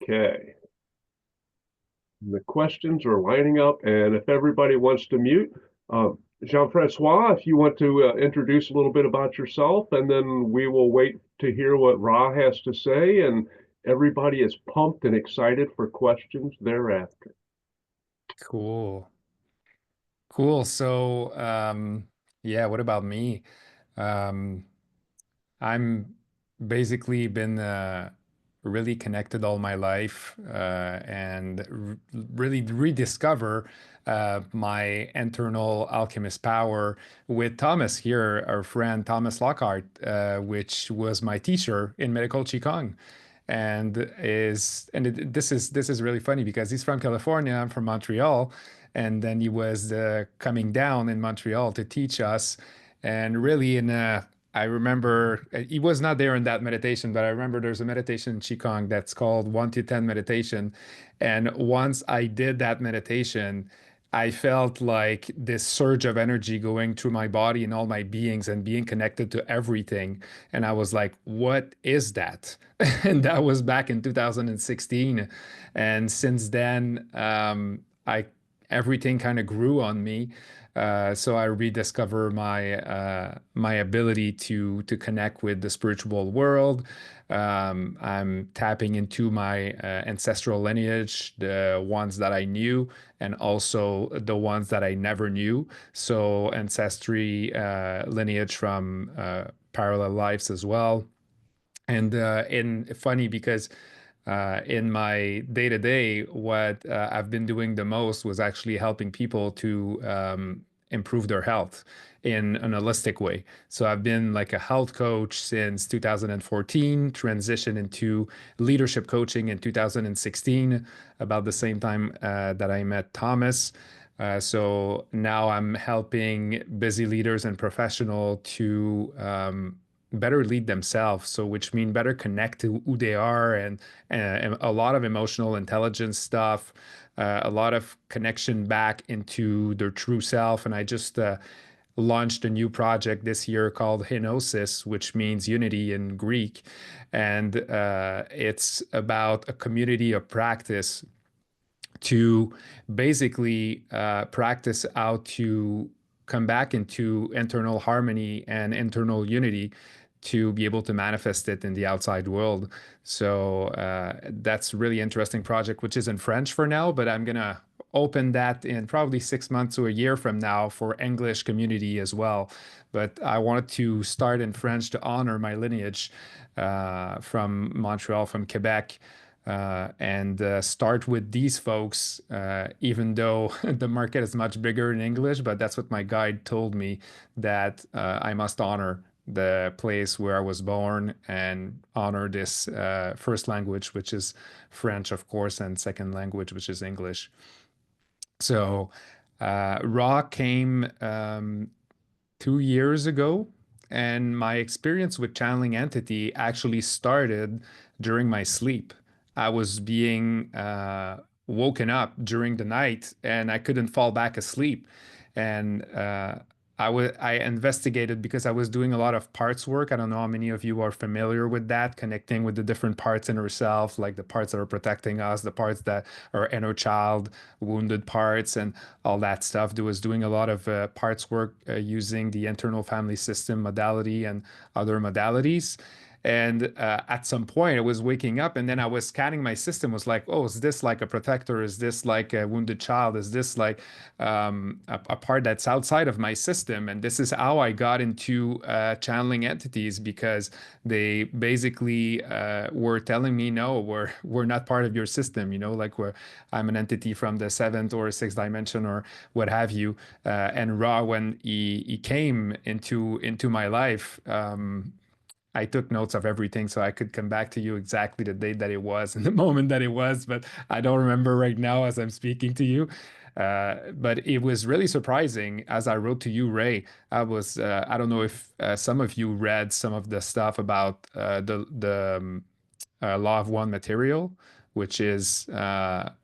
Okay. The questions are lining up, and if everybody wants to mute, Jean-François, if you want to introduce a little bit about yourself, and then we will wait to hear what Ra has to say, and everybody is pumped and excited for questions thereafter. Cool. Cool. Yeah, what about me? Um, I'm basically been really connected all my life and r really rediscover my internal alchemist power with Thomas here, our friend Thomas Lockhart, which was my teacher in medical Qigong. This is really funny because he's from California, I'm from Montreal, and then he was coming down in Montreal to teach us. And really, I remember he was not there in that meditation, but I remember there's a meditation in Qigong that's called 1 to 10 meditation. And once I did that meditation, I felt like this surge of energy going through my body and all my beings and being connected to everything. And I was like, what is that? And that was back in 2016. And since then, I everything kind of grew on me. So I rediscover my ability to connect with the spiritual world. I'm tapping into my ancestral lineage, the ones that I knew, and also the ones that I never knew. So ancestry lineage from parallel lives as well. And funny because in my day to day, what I've been doing the most was actually helping people to improve their health in an holistic way. So I've been like a health coach since 2014, transitioned into leadership coaching in 2016, about the same time that I met Thomas. So now I'm helping busy leaders and professionals to better lead themselves. So, which mean better connect to who they are and a lot of emotional intelligence stuff, a lot of connection back into their true self. And I just launched a new project this year called Henosis, which means unity in Greek. And it's about a community of practice to basically practice how to come back into internal harmony and internal unity to be able to manifest it in the outside world. So that's a really interesting project, which is in French for now, but I'm gonna open that in probably 6 months to a year from now for English community as well. But I wanted to start in French to honor my lineage from Montreal, from Quebec, and start with these folks, even though the market is much bigger in English. But that's what my guide told me, that I must honor the place where I was born and honor this first language, which is French, of course, and second language, which is English. So, Raw came 2 years ago, and my experience with channeling entity actually started during my sleep. I was being woken up during the night, and I couldn't fall back asleep. And I investigated because I was doing a lot of parts work. I don't know how many of you are familiar with that, connecting with the different parts in ourselves, like the parts that are protecting us, the parts that are inner child, wounded parts, and all that stuff. There was doing a lot of parts work using the internal family system modality and other modalities. And at some point, I was waking up, and then I was scanning my system. Was like, oh, is this like a protector? Is this like a wounded child? Is this like a part that's outside of my system? And this is how I got into channeling entities, because they basically were telling me, no, we're not part of your system. Like I'm an entity from the seventh or sixth dimension or what have you. And Ra, when he came into my life. I took notes of everything so I could come back to you exactly the date that it was and the moment that it was, but I don't remember right now as I'm speaking to you. But it was really surprising as I wrote to you, Ray. I don't know if some of you read some of the stuff about the Law of One material, which is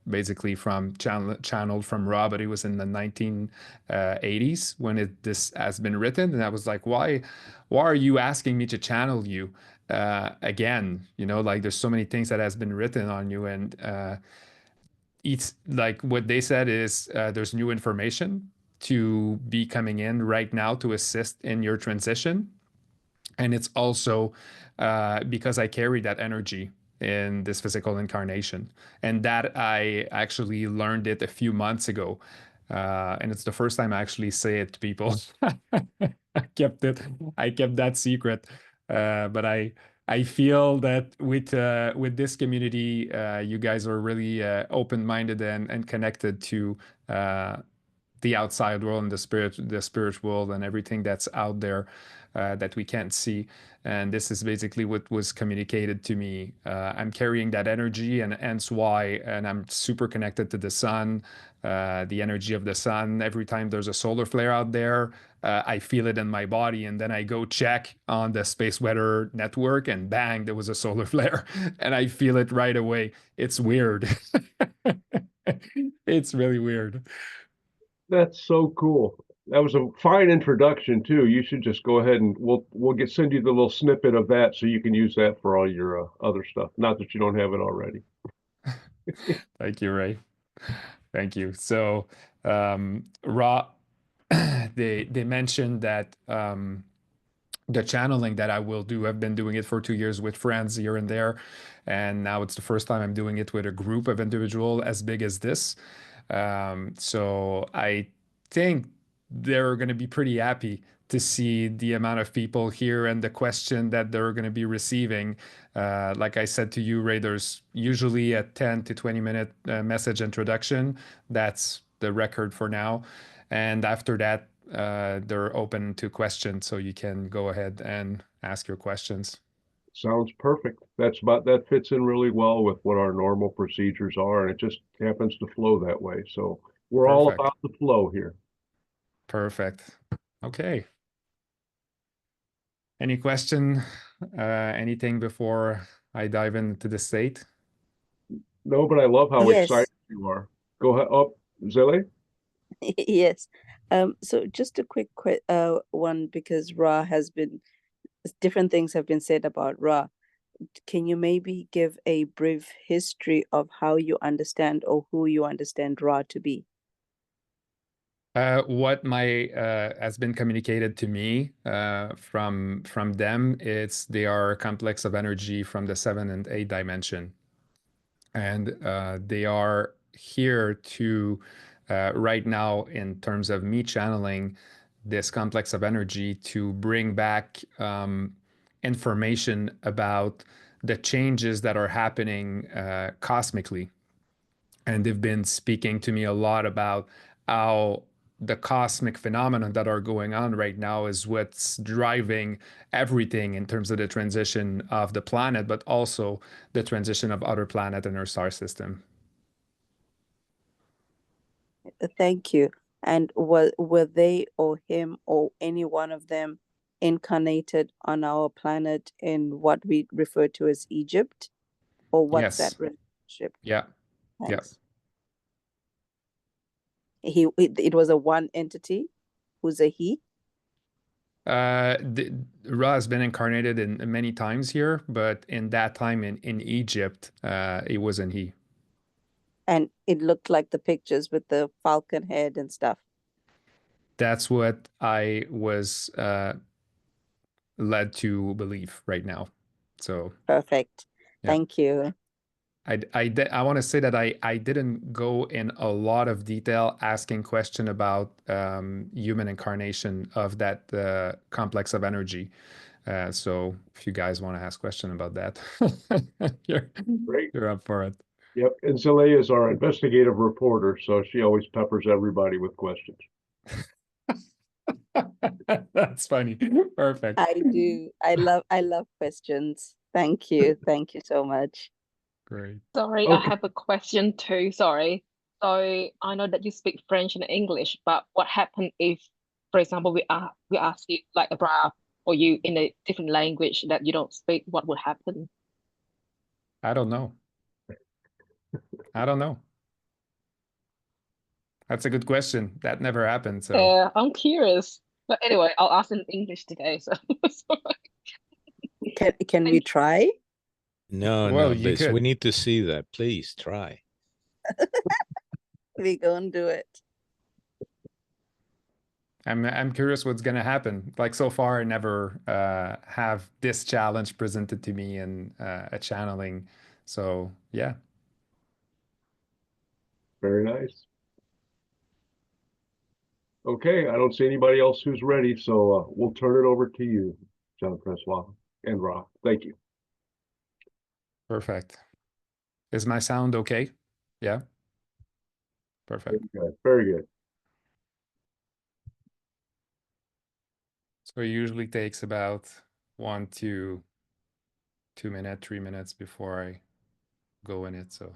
basically from channeled from Ra, but it was in the 1980s when this has been written. And I was like, why are you asking me to channel you? again, like there's so many things that has been written on you, and it's like what they said is there's new information to be coming in right now to assist in your transition. And it's also because I carry that energy in this physical incarnation. And that I actually learned it a few months ago. And it's the first time I actually say it to people. I kept that secret. But I feel that with this community, you guys are really open-minded and connected to the outside world and the spirit world and everything that's out there that we can't see. And this is basically what was communicated to me. I'm carrying that energy, and hence why, and I'm super connected to the sun, the energy of the sun. Every time there's a solar flare out there, I feel it in my body, and then I go check on the space weather network, and bang, there was a solar flare, and I feel it right away. It's weird. It's really weird. That's so cool. That was a fine introduction too. You should just go ahead and we'll get send you the little snippet of that so you can use that for all your other stuff. Not that you don't have it already. Thank you, Ray. Thank you. So, Ra, they mentioned that the channeling that I will do, I've been doing it for 2 years with friends here and there, and now it's the first time I'm doing it with a group of individual as big as this. So I think they're going to be pretty happy to see the amount of people here and the question that they're going to be receiving. Like I said to you, Ray, there's usually a 10 to 20-minute message introduction. That's the record for now. And after that, they're open to questions, so you can go ahead and ask your questions. Sounds perfect. That fits in really well with what our normal procedures are, and it just happens to flow that way. So we're all Perfect. about the flow here. Perfect. Okay. Any question? Anything before I dive into the state? No, but I love how excited Yes, you are. Go ahead. Oh, Zilly? yes. So just a quick one because Ra has been different things have been said about Ra. Can you maybe give a brief history of how you understand or who you understand Ra to be? What my has been communicated to me from them, it's they are a complex of energy from the 7 and 8 dimension, and they are here to right now in terms of me channeling this complex of energy to bring back information about the changes that are happening cosmically. And they've been speaking to me a lot about how the cosmic phenomena that are going on right now is what's driving everything in terms of the transition of the planet, but also the transition of other planets in our star system. Thank you. And were they or him or any one of them incarnated on our planet in what we refer to as Egypt? Or what's that Yes. relationship? Yeah. Yeah. Thanks. It was a one entity who's a he, Ra has been incarnated in many times here, but in that time in Egypt, it wasn't he. and it looked like the pictures with the falcon head and stuff. That's what I was led to believe right now. So Perfect. yeah, Thank you. I want to say that I didn't go in a lot of detail asking question about human incarnation of that complex of energy. So if you guys want to ask question about that, you're Great. you're up for it. Yep. And Zilly is our investigative reporter, so she always peppers everybody with questions. That's funny. Perfect. I do. I love questions. Thank you. Thank you so much. Great. Sorry, I Okay. have a question too. Sorry. So I know that you speak French and English, but what happened if, for example, we ask you like a bra or you in a different language that you don't speak, what would happen? I don't know. I don't know. That's a good question. That never happened. So I'm curious. But anyway, I'll ask in English today. So Can we try? No, Well, no, you Liz, we could. need to see that. Please try. We gonna do it. I'm curious what's gonna happen. Like so far, I never have this challenge presented to me in a channeling. So yeah, Very nice. Okay, I don't see anybody else who's ready, so we'll turn it over to you, Jean-François and Ra. Thank you. perfect. Is my sound okay? Yeah, perfect. Very good. Very good. So it usually takes about 1 to 2 minutes, 3 minutes before I go in it. So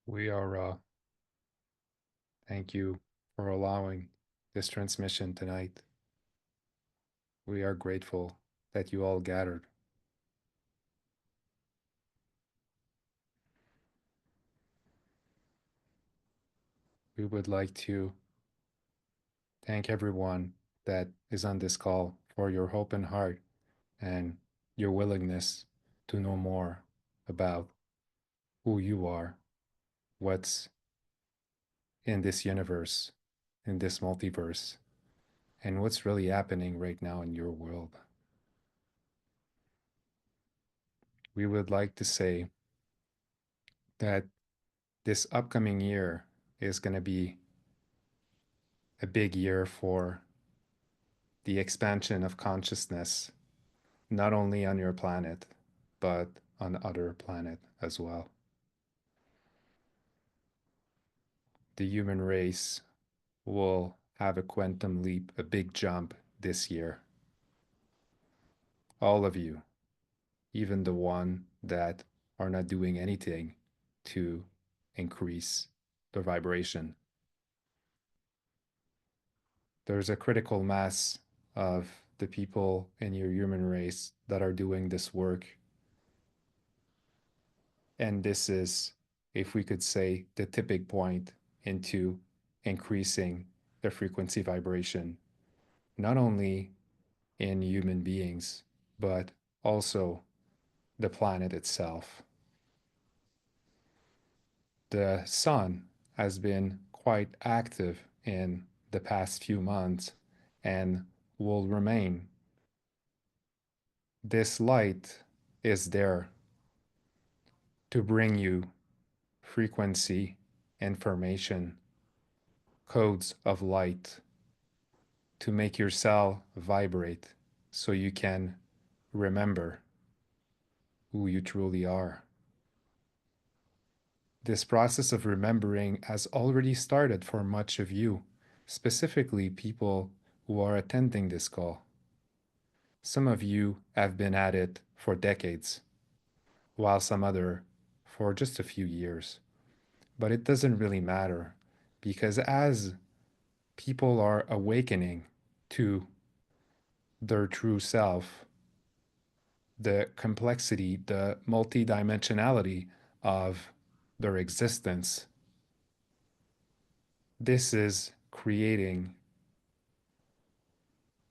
we are. Thank you for allowing this transmission tonight. We are grateful that you all gathered. We would like to thank everyone that is on this call for your open heart and your willingness to know more about who you are, what's in this universe, in this multiverse, and what's really happening right now in your world. We would like to say that this upcoming year is going to be a big year for the expansion of consciousness, not only on your planet, but on other planet as well. The human race will have a quantum leap, a big jump this year. All of you, even the one that are not doing anything to increase the vibration. There's a critical mass of the people in your human race that are doing this work And this is, if we could say, the tipping point into increasing the frequency vibration, not only in human beings, but also the planet itself. The sun has been quite active in the past few months and will remain. This light is there to bring you frequency, information, codes of light, to make your cell vibrate so you can remember who you truly are. This process of remembering has already started for much of you, specifically people who are attending this call. Some of you have been at it for decades, while some other for just a few years. But it doesn't really matter, because as people are awakening to their true self, the complexity, the multidimensionality of their existence, this is creating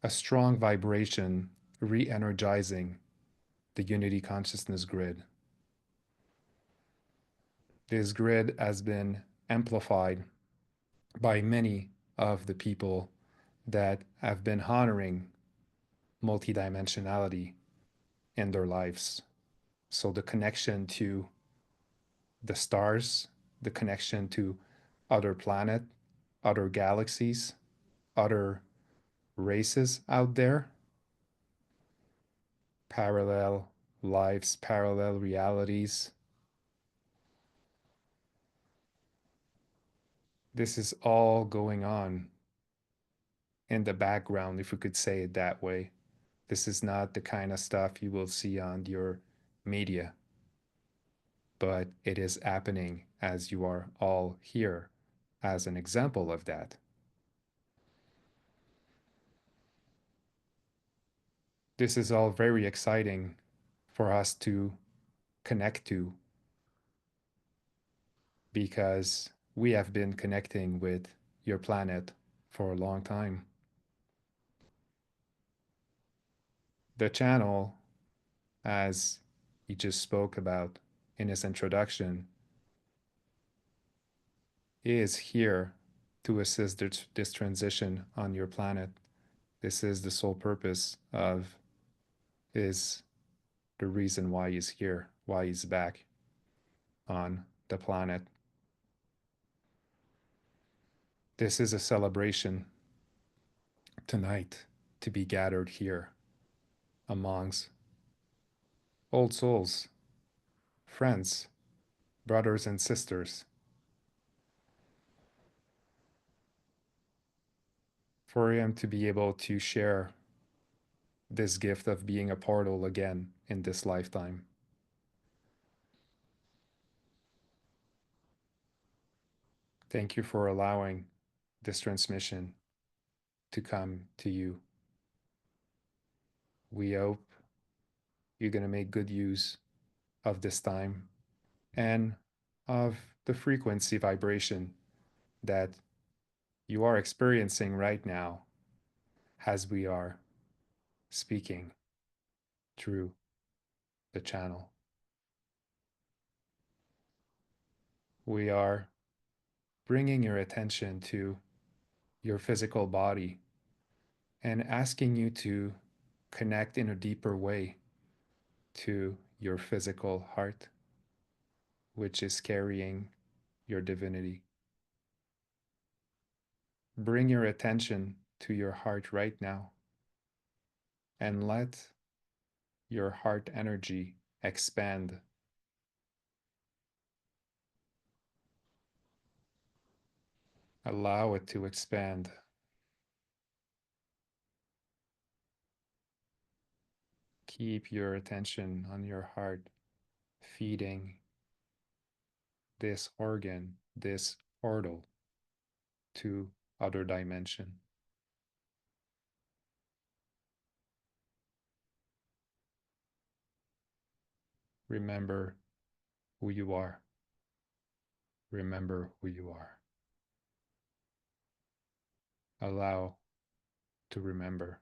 a strong vibration, re energizing the unity consciousness grid. This grid has been amplified by many of the people that have been honoring multidimensionality in their lives. So the connection to the stars, the connection to other planets, other galaxies, other races out there, parallel lives, parallel realities. This is all going on in the background, if we could say it that way. This is not the kind of stuff you will see on your media, but it is happening as you are all here as an example of that. This is all very exciting for us to connect to, because we have been connecting with your planet for a long time. The channel, as he just spoke about in his introduction, is here to assist this transition on your planet. This is the sole purpose of, is the reason why he's here, why he's back on the planet. This is a celebration tonight to be gathered here amongst old souls, friends, brothers and sisters, for him to be able to share this gift of being a portal again in this lifetime. Thank you for allowing this transmission to come to you. We hope you're going to make good use of this time and of the frequency vibration that you are experiencing right now as we are speaking through the channel. We are bringing your attention to your physical body and asking you to connect in a deeper way to your physical heart, which is carrying your divinity. Bring your attention to your heart right now and let your heart energy expand. Allow it to expand. Keep your attention on your heart, feeding this organ, this portal to other dimension. Remember who you are. Remember who you are. Allow to remember.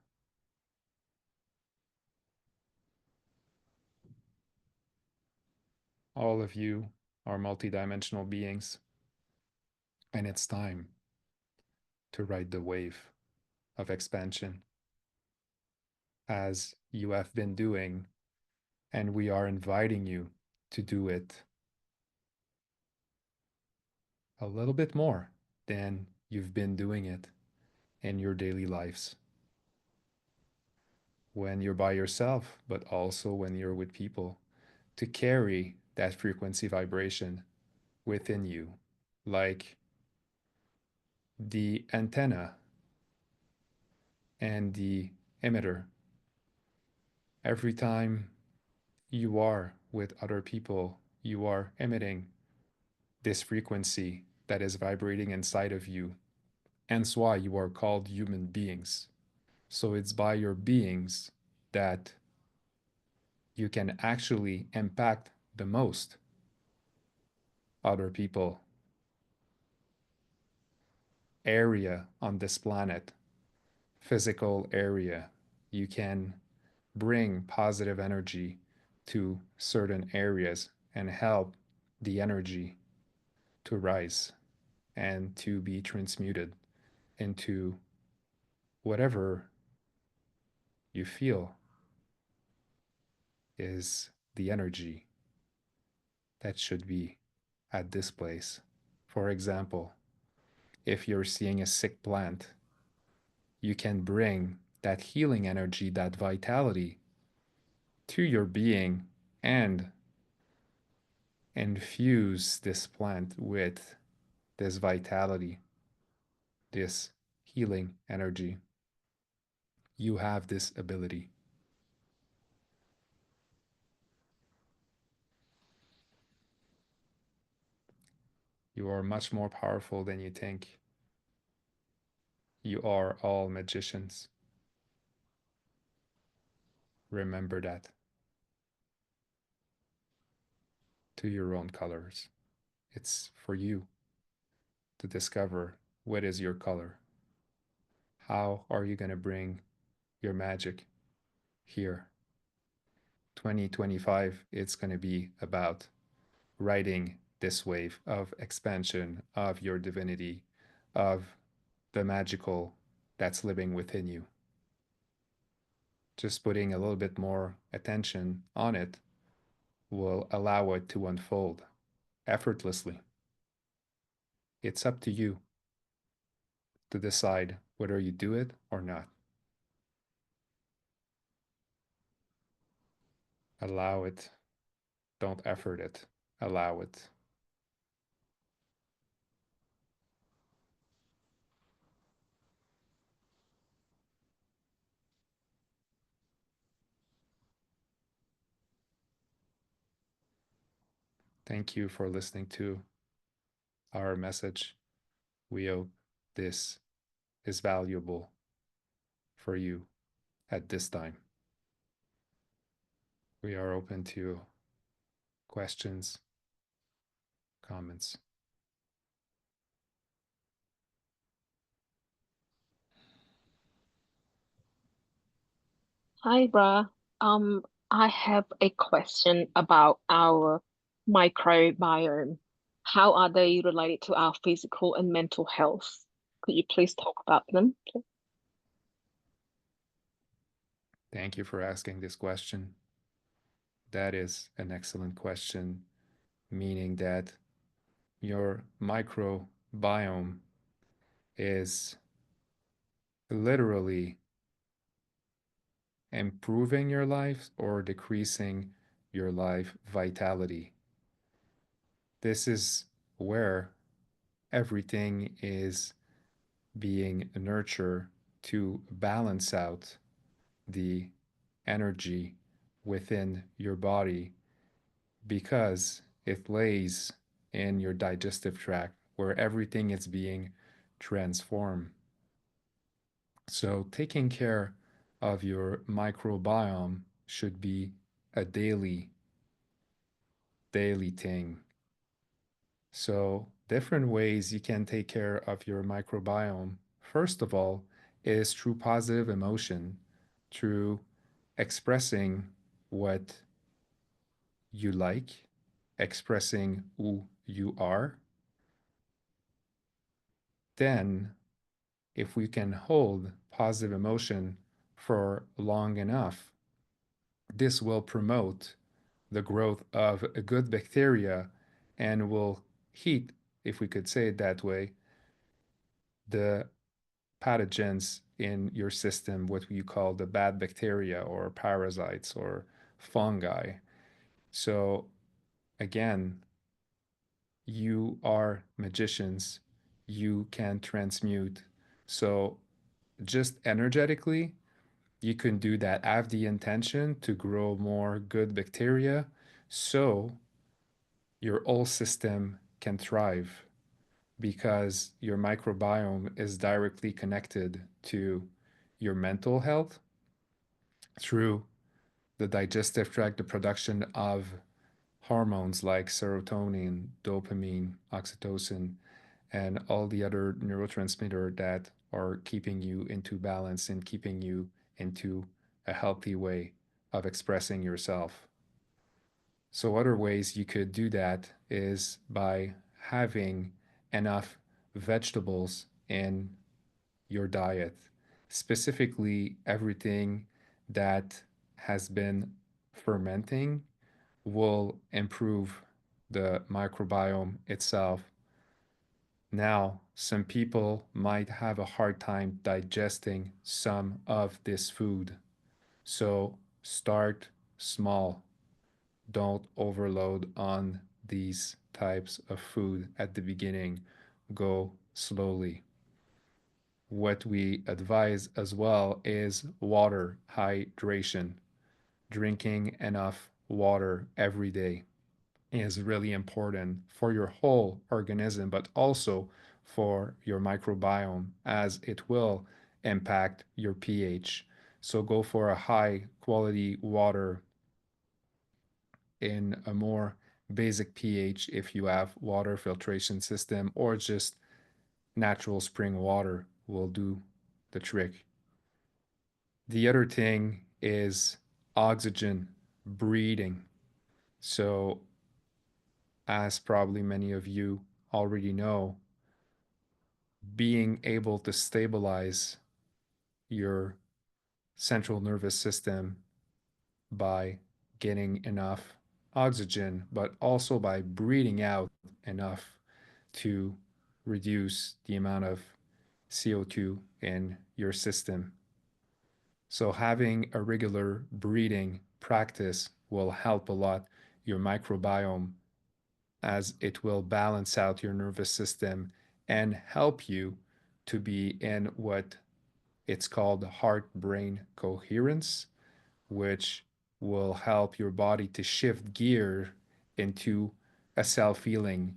All of you are multidimensional beings, and it's time to ride the wave of expansion as you have been doing, and we are inviting you to do it a little bit more than you've been doing it in your daily lives. When you're by yourself, but also when you're with people, to carry that frequency vibration within you, like the antenna and the emitter. Every time you are with other people, you are emitting this frequency that is vibrating inside of you. Hence why you are called human beings. So it's by your beings that you can actually impact the most other people. Area on this planet, physical area, you can bring positive energy to certain areas and help the energy to rise and to be transmuted into whatever you feel is the energy that should be at this place. For example, if you're seeing a sick plant, you can bring that healing energy, that vitality to your being and infuse this plant with this vitality, this healing energy. You have this ability. You are much more powerful than you think. You are all magicians. Remember that. To your own colors. It's for you to discover what is your color. How are you going to bring your magic here? 2025, it's going to be about riding this wave of expansion of your divinity, of the magical that's living within you. Just putting a little bit more attention on it will allow it to unfold effortlessly. It's up to you to decide whether you do it or not. Allow it. Don't effort it. Allow it. Thank you for listening to our message. We hope this is valuable for you at this time. We are open to questions, comments. Hi, Bra. I have a question about our microbiome. How are they related to our physical and mental health? Could you please talk about them? Thank you for asking this question. That is an excellent question, meaning that your microbiome is literally improving your life or decreasing your life vitality. This is where everything is being nurtured to balance out the energy within your body because it lays in your digestive tract where everything is being transformed. So taking care of your microbiome should be a daily daily thing. So different ways you can take care of your microbiome. First of all, is through positive emotion, through expressing what you like, expressing who you are. Then, if we can hold positive emotion for long enough, this will promote the growth of a good bacteria and will heat, if we could say it that way, the pathogens in your system, what you call the bad bacteria or parasites or fungi. So, again, you are magicians, you can transmute. So, just energetically, you can do that. Have the intention to grow more good bacteria so your whole system can thrive because your microbiome is directly connected to your mental health through the digestive tract, the production of hormones like serotonin, dopamine, oxytocin, and all the other neurotransmitter that are keeping you into balance and keeping you into a healthy way of expressing yourself. So other ways you could do that is by having enough vegetables in your diet, specifically everything that has been fermenting will improve the microbiome itself. Now, some people might have a hard time digesting some of this food. So start small. Don't overload on these types of food at the beginning. Go slowly. What we advise as well is water hydration. Drinking enough water every day is really important for your whole organism, but also for your microbiome, as it will impact your pH. So go for a high quality water in a more basic pH if you have water filtration system, or just natural spring water will do the trick. The other thing is oxygen, breathing. So as probably many of you already know, being able to stabilize your central nervous system by getting enough oxygen, but also by breathing out enough to reduce the amount of CO2 in your system. So having a regular breathing practice will help a lot your microbiome, as it will balance out your nervous system and help you to be in what it's called heart-brain coherence, which will help your body to shift gear into a self-healing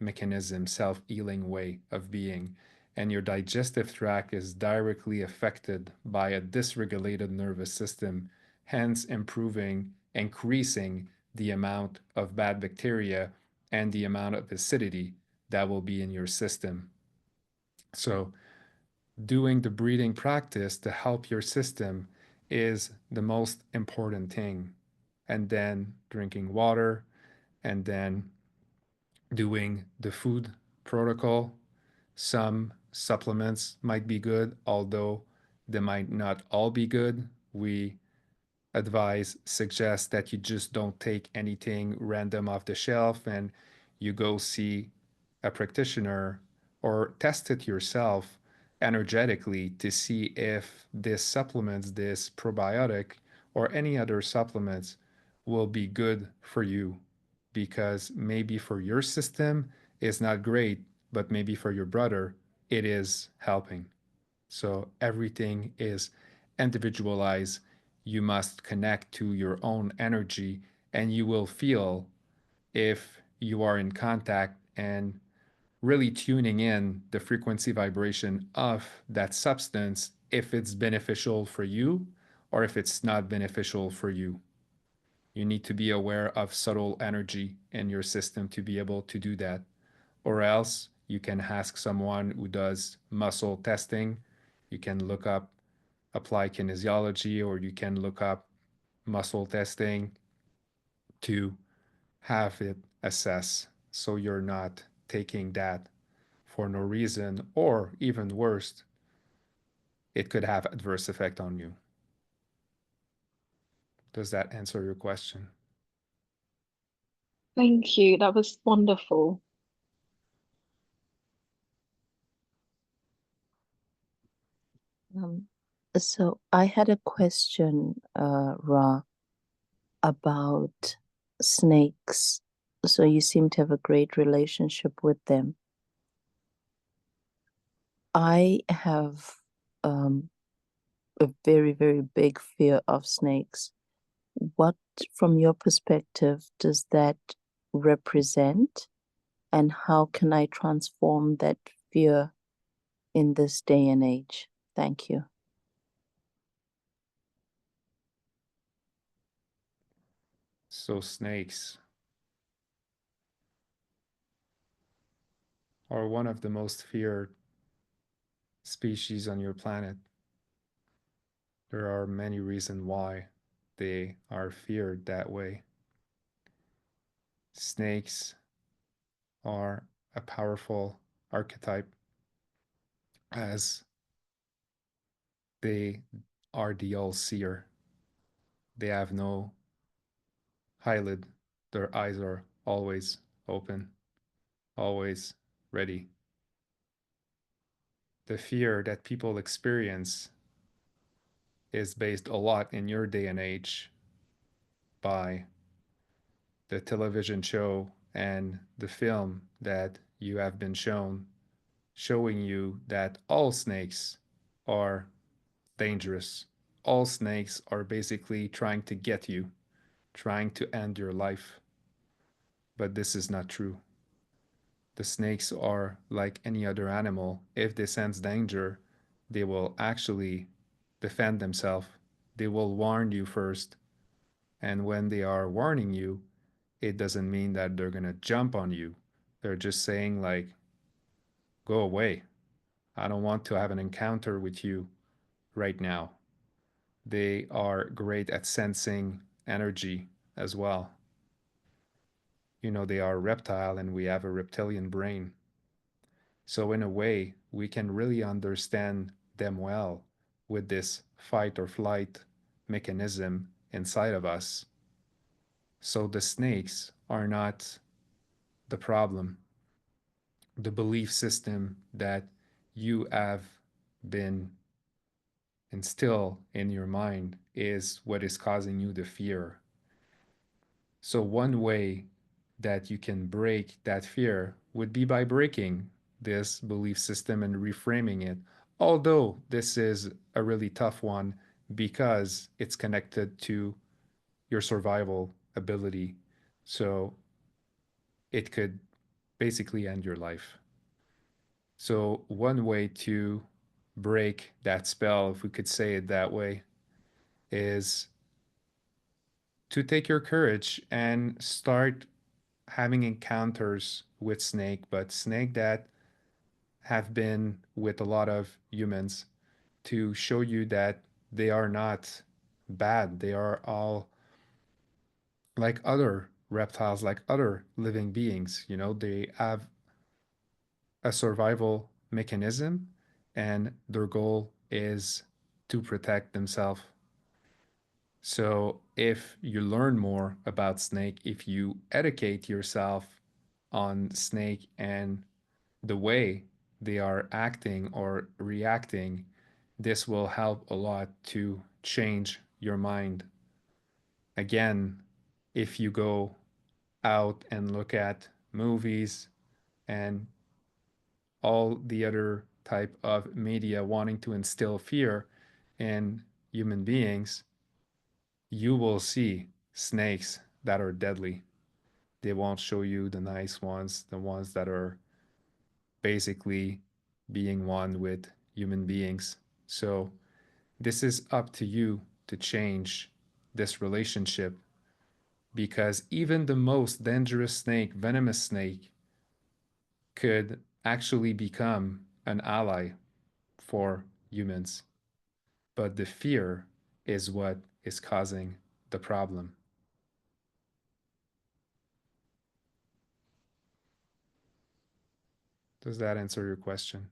mechanism, self-healing way of being. And your digestive tract is directly affected by a dysregulated nervous system, hence increasing the amount of bad bacteria and the amount of acidity that will be in your system. So doing the breathing practice to help your system is the most important thing. And then drinking water, and then doing the food protocol. Some supplements might be good, although they might not all be good. We suggest that you just don't take anything random off the shelf and you go see a practitioner or test it yourself energetically to see if this supplements, this probiotic, or any other supplements will be good for you. Because maybe for your system it's not great, but maybe for your brother it is helping. So everything is individualized. You must connect to your own energy, and you will feel if you are in contact and really tuning in the frequency vibration of that substance, if it's beneficial for you or if it's not beneficial for you. You need to be aware of subtle energy in your system to be able to do that. Or else you can ask someone who does muscle testing. You can look up apply kinesiology, or you can look up muscle testing to have it assess so you're not taking that for no reason, or even worse, it could have adverse effect on you. Does that answer your question? Thank you. That was wonderful. So I had a question, Ra, about snakes. So you seem to have a great relationship with them. I have a very, very big fear of snakes. What, from your perspective, does that represent? And how can I transform that fear in this day and age? Thank you. So snakes are one of the most feared species on your planet. There are many reasons why they are feared that way. Snakes are a powerful archetype as they are the all-seer. They have no eyelid. Their eyes are always open, always ready. The fear that people experience is based a lot in your day and age by the television show and the film that you have been shown, showing you that all snakes are dangerous. All snakes are basically trying to get you, trying to end your life. But this is not true. The snakes are like any other animal. If they sense danger, they will actually defend themselves. They will warn you first. And when they are warning you, it doesn't mean that they're going to jump on you. They're just saying, like, go away. I don't want to have an encounter with you right now. They are great at sensing energy as well. You know, they are reptile and we have a reptilian brain. So, in a way, we can really understand them well with this fight or flight mechanism inside of us. So, the snakes are not the problem. The belief system that you have been instilled in your mind is what is causing you the fear. So, one way that you can break that fear would be by breaking this belief system and reframing it. Although this is a really tough one because it's connected to your survival ability. So, it could basically end your life. So, one way to break that spell, if we could say it that way, is to take your courage and start having encounters with snake, but snake that have been with a lot of humans to show you that they are not bad. They are all like other reptiles, like other living beings. You know, they have a survival mechanism and their goal is to protect themselves. So if you learn more about snake, if you educate yourself on snake and the way they are acting or reacting, this will help a lot to change your mind. Again, if you go out and look at movies and all the other type of media wanting to instill fear in human beings, you will see snakes that are deadly. They won't show you the nice ones, the ones that are basically being one with human beings. So this is up to you to change this relationship because even the most dangerous snake, venomous snake, could actually become an ally for humans. But the fear is what is causing the problem. Does that answer your question?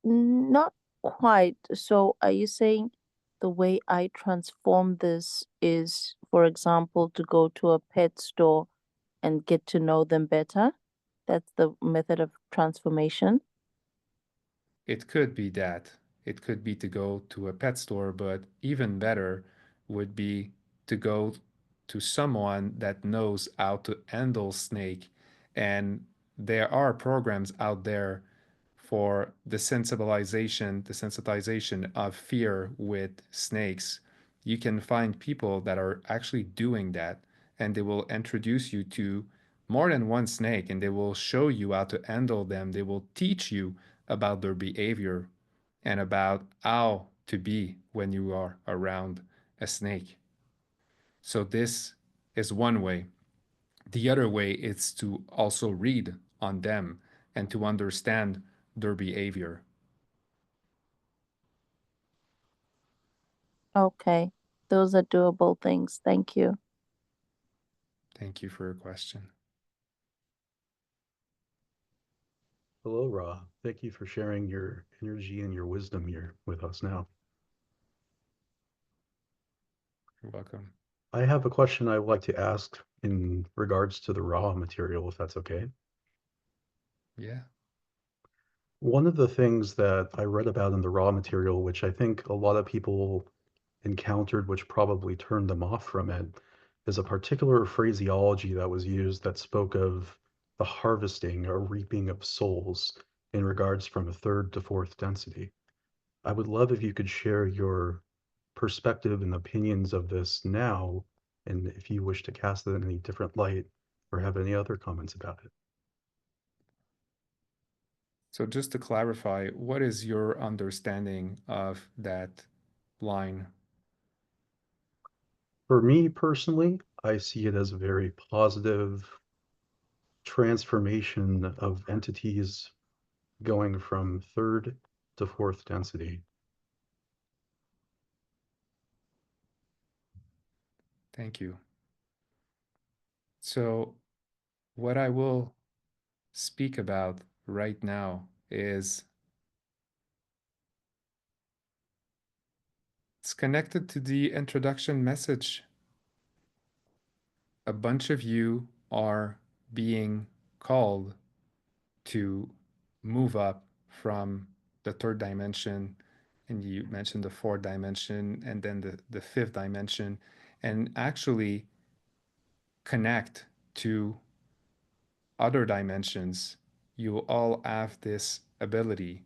Not quite. So are you saying the way I transform this is, for example, to go to a pet store and get to know them better? That's the method of transformation? It could be that. It could be to go to a pet store, but even better would be to go to someone that knows how to handle snake. And there are programs out there for the sensitization of fear with snakes. You can find people that are actually doing that, and they will introduce you to more than one snake, and they will show you how to handle them. They will teach you about their behavior and about how to be when you are around a snake. So this is one way. The other way is to also read on them and to understand their behavior. Okay. Those are doable things. Thank you. Thank you for your question. Hello, Ra. Thank you for sharing your energy and your wisdom here with us now. You're welcome. I have a question I would like to ask in regards to the raw material, if that's okay. Yeah. One of the things that I read about in the raw material, which I think a lot of people encountered, which probably turned them off from it, is a particular phraseology that was used that spoke of the harvesting or reaping of souls in regards from a third to fourth density. I would love if you could share your perspective and opinions of this now, and if you wish to cast it in any different light or have any other comments about it. So just to clarify, what is your understanding of that line? For me personally, I see it as a very positive transformation of entities going from third to fourth density. Thank you. So what I will speak about right now is it's connected to the introduction message. A bunch of you are being called to move up from the third dimension, and you mentioned the fourth dimension and then the fifth dimension, and actually connect to other dimensions. You all have this ability,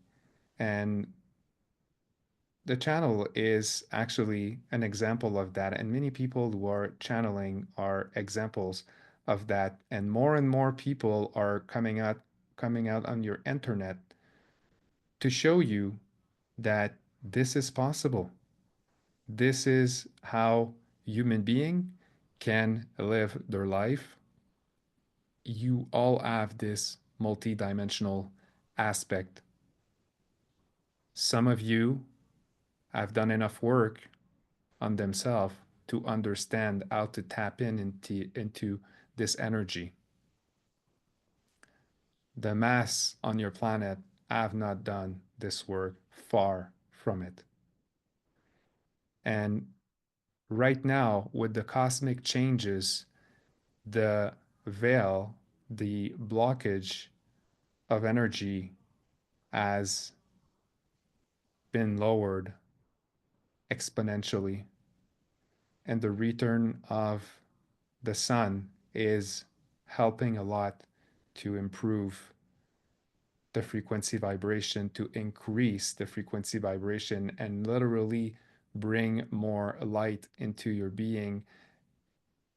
and the channel is actually an example of that, and many people who are channeling are examples of that, and more people are coming out on your internet to show you that this is possible. This is how human being can live their life. You all have this multidimensional aspect. Some of you have done enough work on themselves to understand how to tap into this energy. The mass on your planet have not done this work, far from it. And right now, with the cosmic changes, the veil, the blockage of energy has been lowered exponentially, and the return of the sun is helping a lot to improve the frequency vibration, to increase the frequency vibration, and literally bring more light into your being,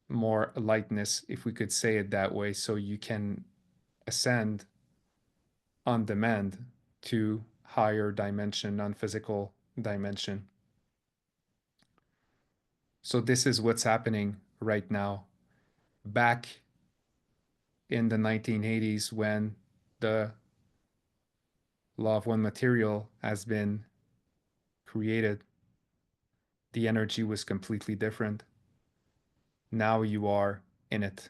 more lightness, if we could say it that way, so you can ascend on demand to higher dimension, non-physical dimension. So this is what's happening right now. Back in the 1980s, when the law of one material has been created, the energy was completely different. Now you are in it.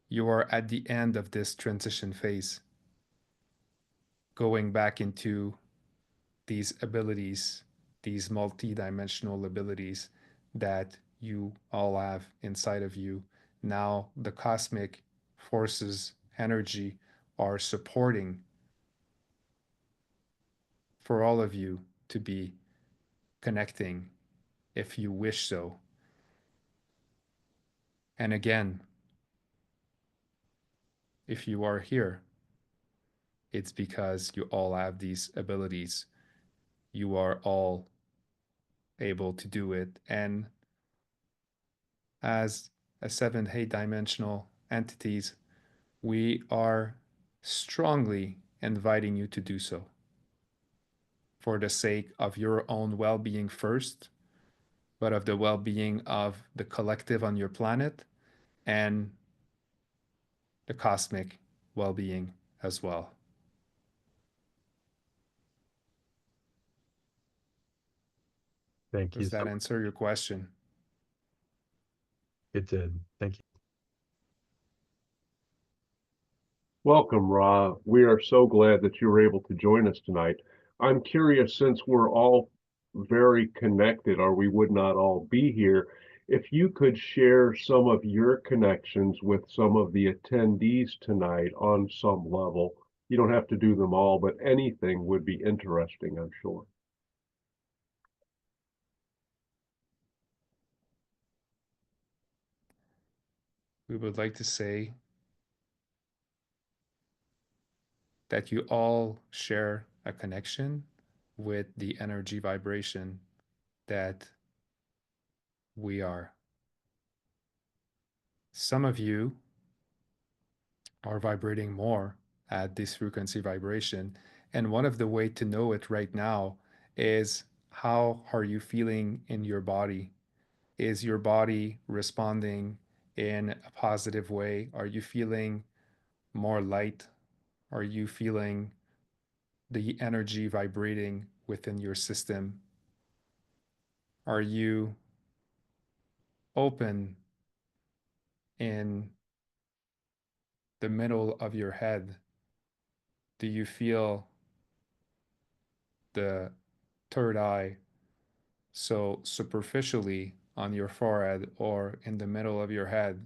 You are at the end of this transition phase, going back into these abilities, these multi-dimensional abilities that you all have inside of you. Now the cosmic forces, energy are supporting for all of you to be connecting if you wish so. And again, if you are here, it's because you all have these abilities. You are all able to do it. And as a 7-8 dimensional entities, we are strongly inviting you to do so for the sake of your own well-being first, but of the well-being of the collective on your planet and the cosmic well-being as well. Thank you Does that so much. answer your question? It did. Thank you. Welcome, Ra. We are so glad that you were able to join us tonight. I'm curious, since we're all very connected, or we would not all be here, if you could share some of your connections with some of the attendees tonight on some level. You don't have to do them all, but anything would be interesting, I'm sure. We would like to say that you all share a connection with the energy vibration that we are. Some of you are vibrating more at this frequency vibration. And one of the way to know it right now is, how are you feeling in your body? Is your body responding in a positive way? Are you feeling more light? Are you feeling the energy vibrating within your system? Are you open in the middle of your head? Do you feel the third eye so superficially on your forehead or in the middle of your head?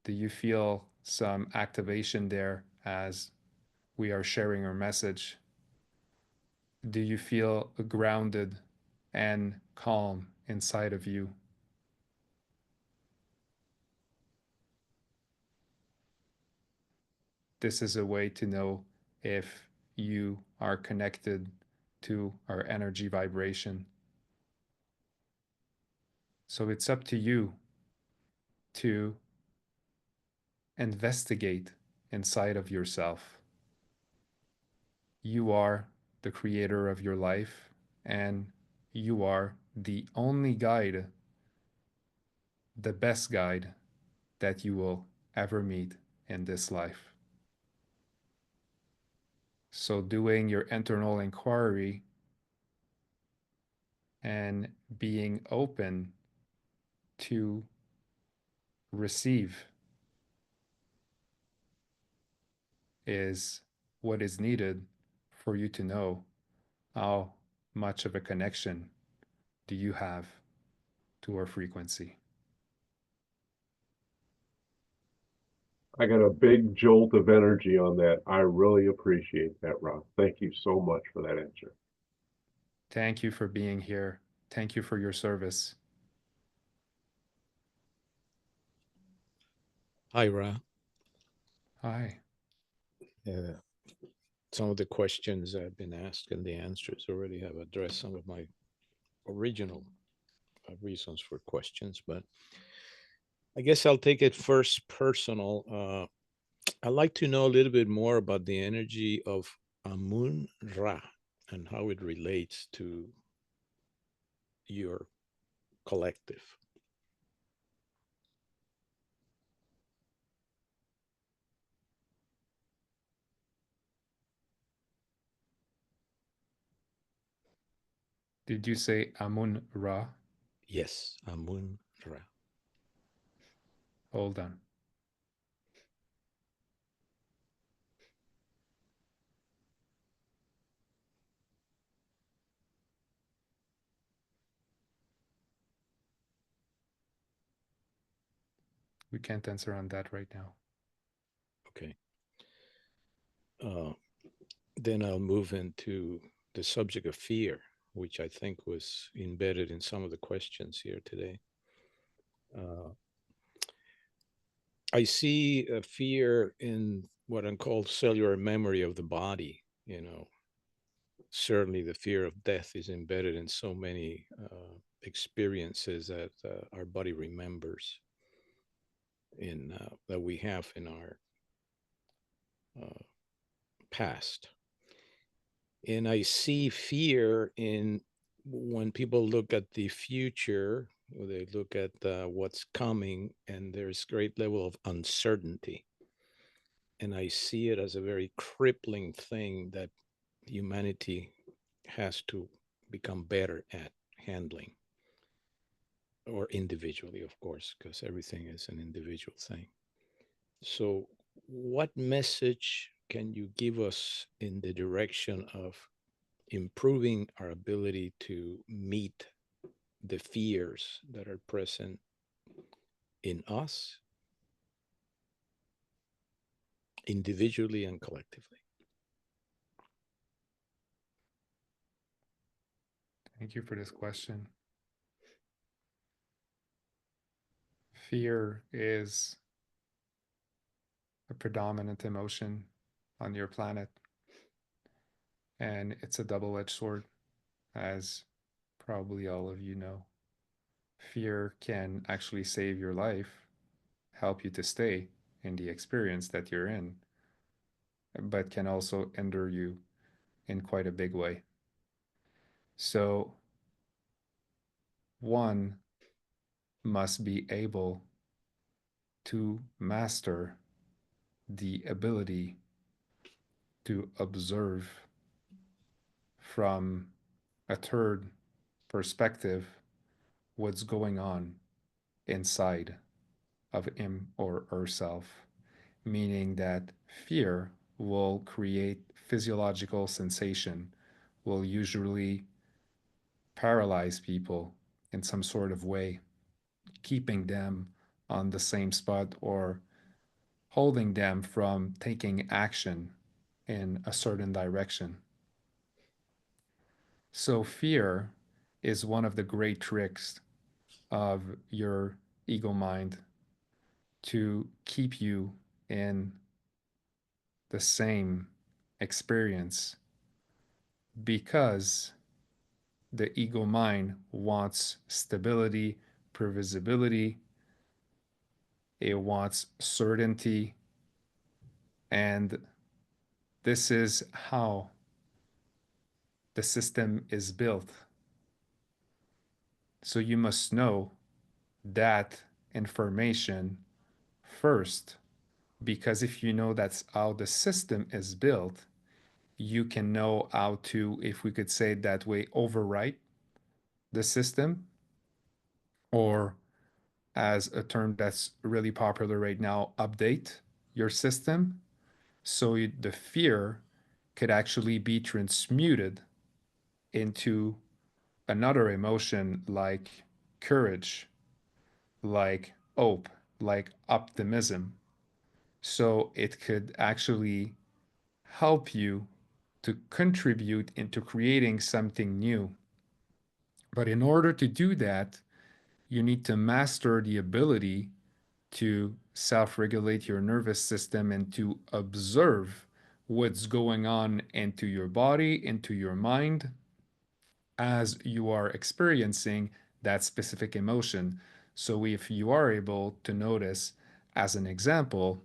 Do you feel some activation there as we are sharing our message? Do you feel grounded and calm inside of you? This is a way to know if you are connected to our energy vibration. So it's up to you to investigate inside of yourself. You are the creator of your life, and you are the only guide, the best guide that you will ever meet in this life. So doing your internal inquiry and being open to receive is what is needed for you to know how much of a connection do you have to our frequency. I got a big jolt of energy on that. I really appreciate that, Rob. Thank you so much for that answer. Thank you for being here. Thank you for your service. Hi, Ra. Hi. Some of the questions that have been asked and the answers already have addressed some of my original reasons for questions, but I guess I'll take it first personal. I'd like to know a little bit more about the energy of Amun-Ra and how it relates to your collective. Did you say Amun-Ra? Yes, Amun-Ra. Hold on. We can't answer on that right now. Okay. Then I'll move into the subject of fear, which I think was embedded in some of the questions here today. I see fear in what I call cellular memory of the body. You know, certainly the fear of death is embedded in so many experiences that our body remembers in that we have in our past. And I see fear in when people look at the future, or they look at what's coming, and there's great level of uncertainty. And I see it as a very crippling thing that humanity has to become better at handling, or individually, of course, because everything is an individual thing. So, what message can you give us in the direction of improving our ability to meet the fears that are present in us, individually and collectively? Thank you for this question. Fear is a predominant emotion on your planet, and it's a double-edged sword, as probably all of you know. Fear can actually save your life, help you to stay in the experience that you're in, but can also hinder you in quite a big way. So, one must be able to master the ability to observe from a third perspective what's going on inside of him or herself, meaning that fear will create physiological sensation, will usually paralyze people in some sort of way, keeping them on the same spot or holding them from taking action in a certain direction. So, fear is one of the great tricks of your ego mind to keep you in the same experience, because the ego mind wants stability, previsibility, it wants certainty, and this is how the system is built. So you must know that information first, because if you know that's how the system is built, you can know how to, if we could say it that way, overwrite the system, or as a term that's really popular right now, update your system. So the fear could actually be transmuted into another emotion like courage, like hope, like optimism. So it could actually help you to contribute into creating something new. But in order to do that, you need to master the ability to self regulate your nervous system and to observe what's going on into your body, into your mind, as you are experiencing that specific emotion. So, if you are able to notice, as an example,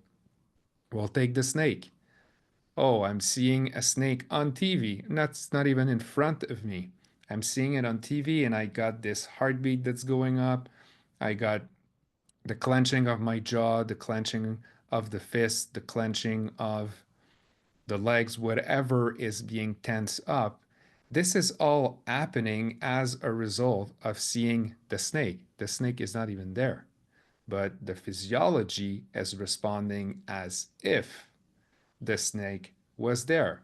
we'll take the snake. Oh, I'm seeing a snake on TV, and that's not even in front of me. I'm seeing it on TV, and I got this heartbeat that's going up. I got the clenching of my jaw, the clenching of the fist, the clenching of the legs, whatever is being tense up. This is all happening as a result of seeing the snake. The snake is not even there, but the physiology is responding as if the snake was there.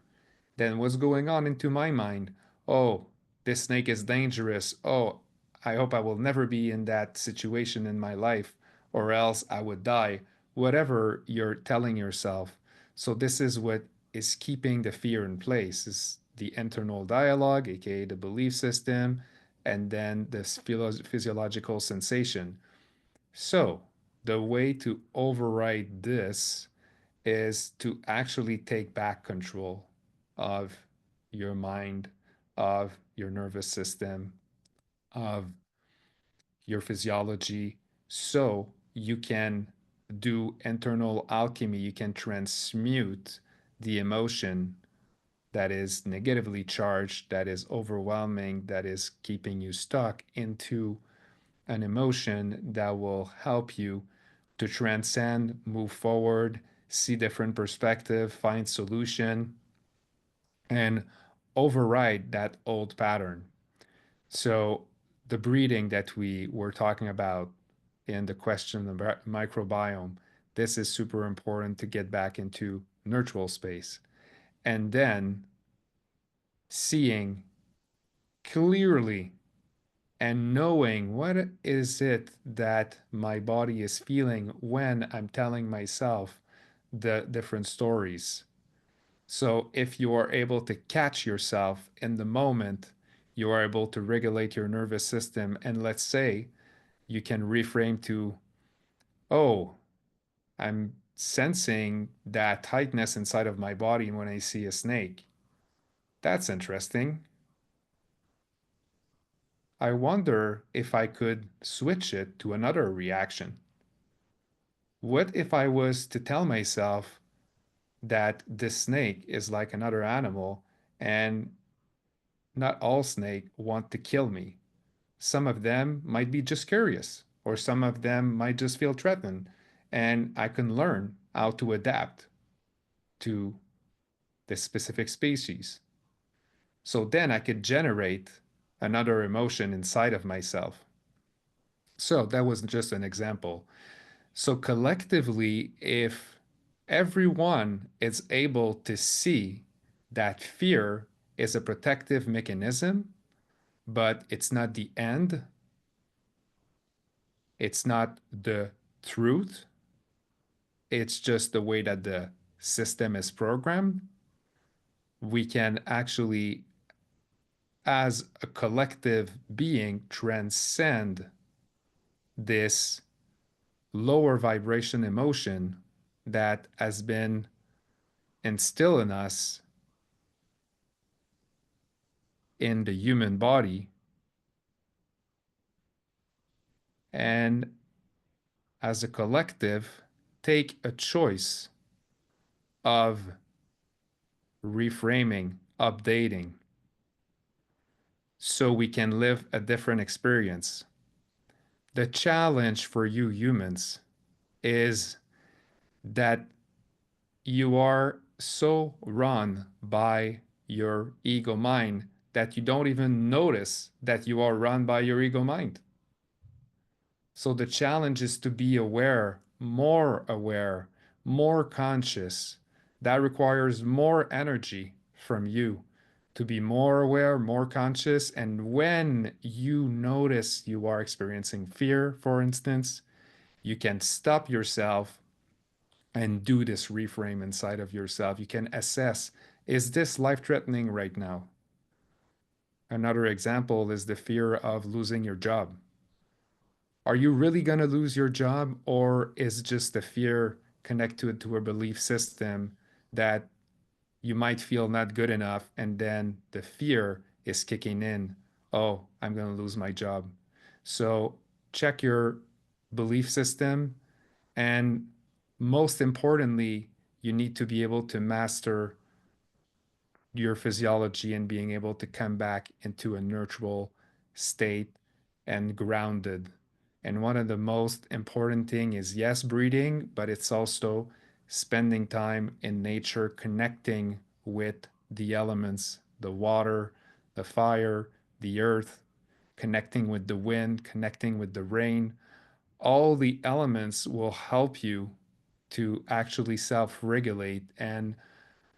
Then what's going on into my mind? Oh, this snake is dangerous. Oh, I hope I will never be in that situation in my life, or else I would die. Whatever you're telling yourself. So this is what is keeping the fear in place, is the internal dialogue, aka the belief system, and then this physiological sensation. So the way to override this is to actually take back control of your mind, of your nervous system, of your physiology, so you can do internal alchemy. You can transmute the emotion that is negatively charged, that is overwhelming, that is keeping you stuck, into an emotion that will help you to transcend, move forward, see different perspective, find solution, and override that old pattern. So the breeding that we were talking about in the question of microbiome, this is super important to get back into neutral space. And then seeing clearly and knowing what is it that my body is feeling when I'm telling myself the different stories. So if you are able to catch yourself in the moment, you are able to regulate your nervous system. And let's say you can reframe to, oh, I'm sensing that tightness inside of my body when I see a snake. That's interesting. I wonder if I could switch it to another reaction. What if I was to tell myself that this snake is like another animal and not all snakes want to kill me? Some of them might be just curious, or some of them might just feel threatened, and I can learn how to adapt to this specific species. So then I could generate another emotion inside of myself. So that was just an example. So collectively, if everyone is able to see that fear is a protective mechanism, but it's not the end, it's not the truth, it's just the way that the system is programmed, we can actually, as a collective being, transcend this lower vibration emotion that has been instilled in us in the human body, and as a collective take a choice of reframing, updating, so we can live a different experience. The challenge for you humans is that you are so run by your ego mind that you don't even notice that you are run by your ego mind. So the challenge is to be aware, more conscious. That requires more energy from you to be more aware, more conscious. And when you notice you are experiencing fear, for instance, you can stop yourself and do this reframe inside of yourself. You can assess, is this life-threatening right now? Another example is the fear of losing your job. Are you really going to lose your job, or is just the fear connected to a belief system that you might feel not good enough, and then the fear is kicking in? Oh, I'm going to lose my job. So check your belief system, and most importantly, you need to be able to master your physiology and being able to come back into a neutral state and grounded. And one of the most important thing is, yes, breathing, but it's also spending time in nature, connecting with the elements, the water, the fire, the earth, connecting with the wind, connecting with the rain. All the elements will help you to actually self-regulate and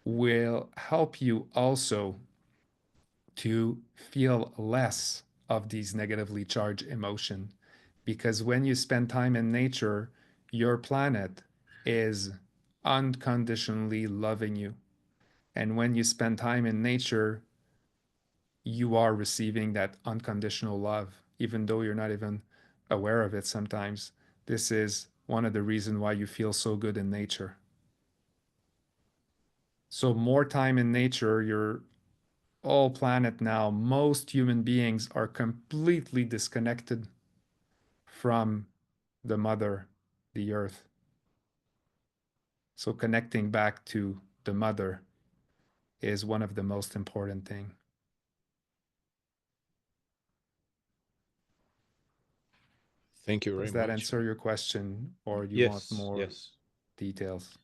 will help you also to feel less of these negatively charged emotions. Because when you spend time in nature, your planet is unconditionally loving you. And when you spend time in nature, you are receiving that unconditional love, even though you're not even aware of it sometimes. This is one of the reasons why you feel so good in nature. So more time in nature, your whole planet now, most human beings are completely disconnected from the mother, the earth. So connecting back to the mother is one of the most important things. Thank you very Does that much. answer your question, or you want Yes, more yes. details?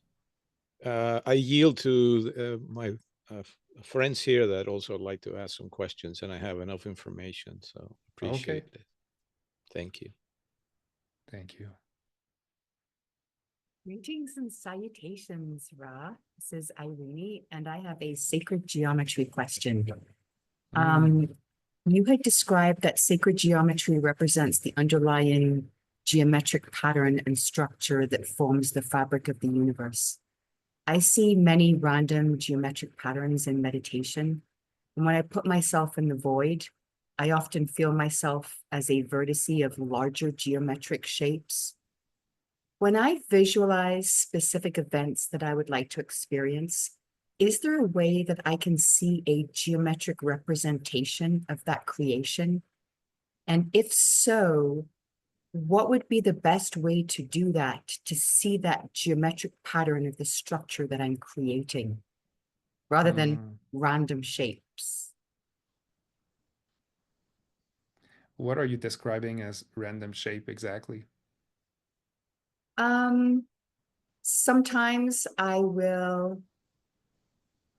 I yield to my friends here that also like to ask some questions, and I have enough information, so appreciate it. Thank you. Thank you. Greetings and salutations, Ra. This is Irene, and I have a sacred geometry question. You had described that sacred geometry represents the underlying geometric pattern and structure that forms the fabric of the universe. I see many random geometric patterns in meditation, and when I put myself in the void, I often feel myself as a vertice of larger geometric shapes. When I visualize specific events that I would like to experience, is there a way that I can see a geometric representation of that creation? And if so, what would be the best way to do that, to see that geometric pattern of the structure that I'm creating, rather than random shapes? What are you describing as random shape exactly? Sometimes I will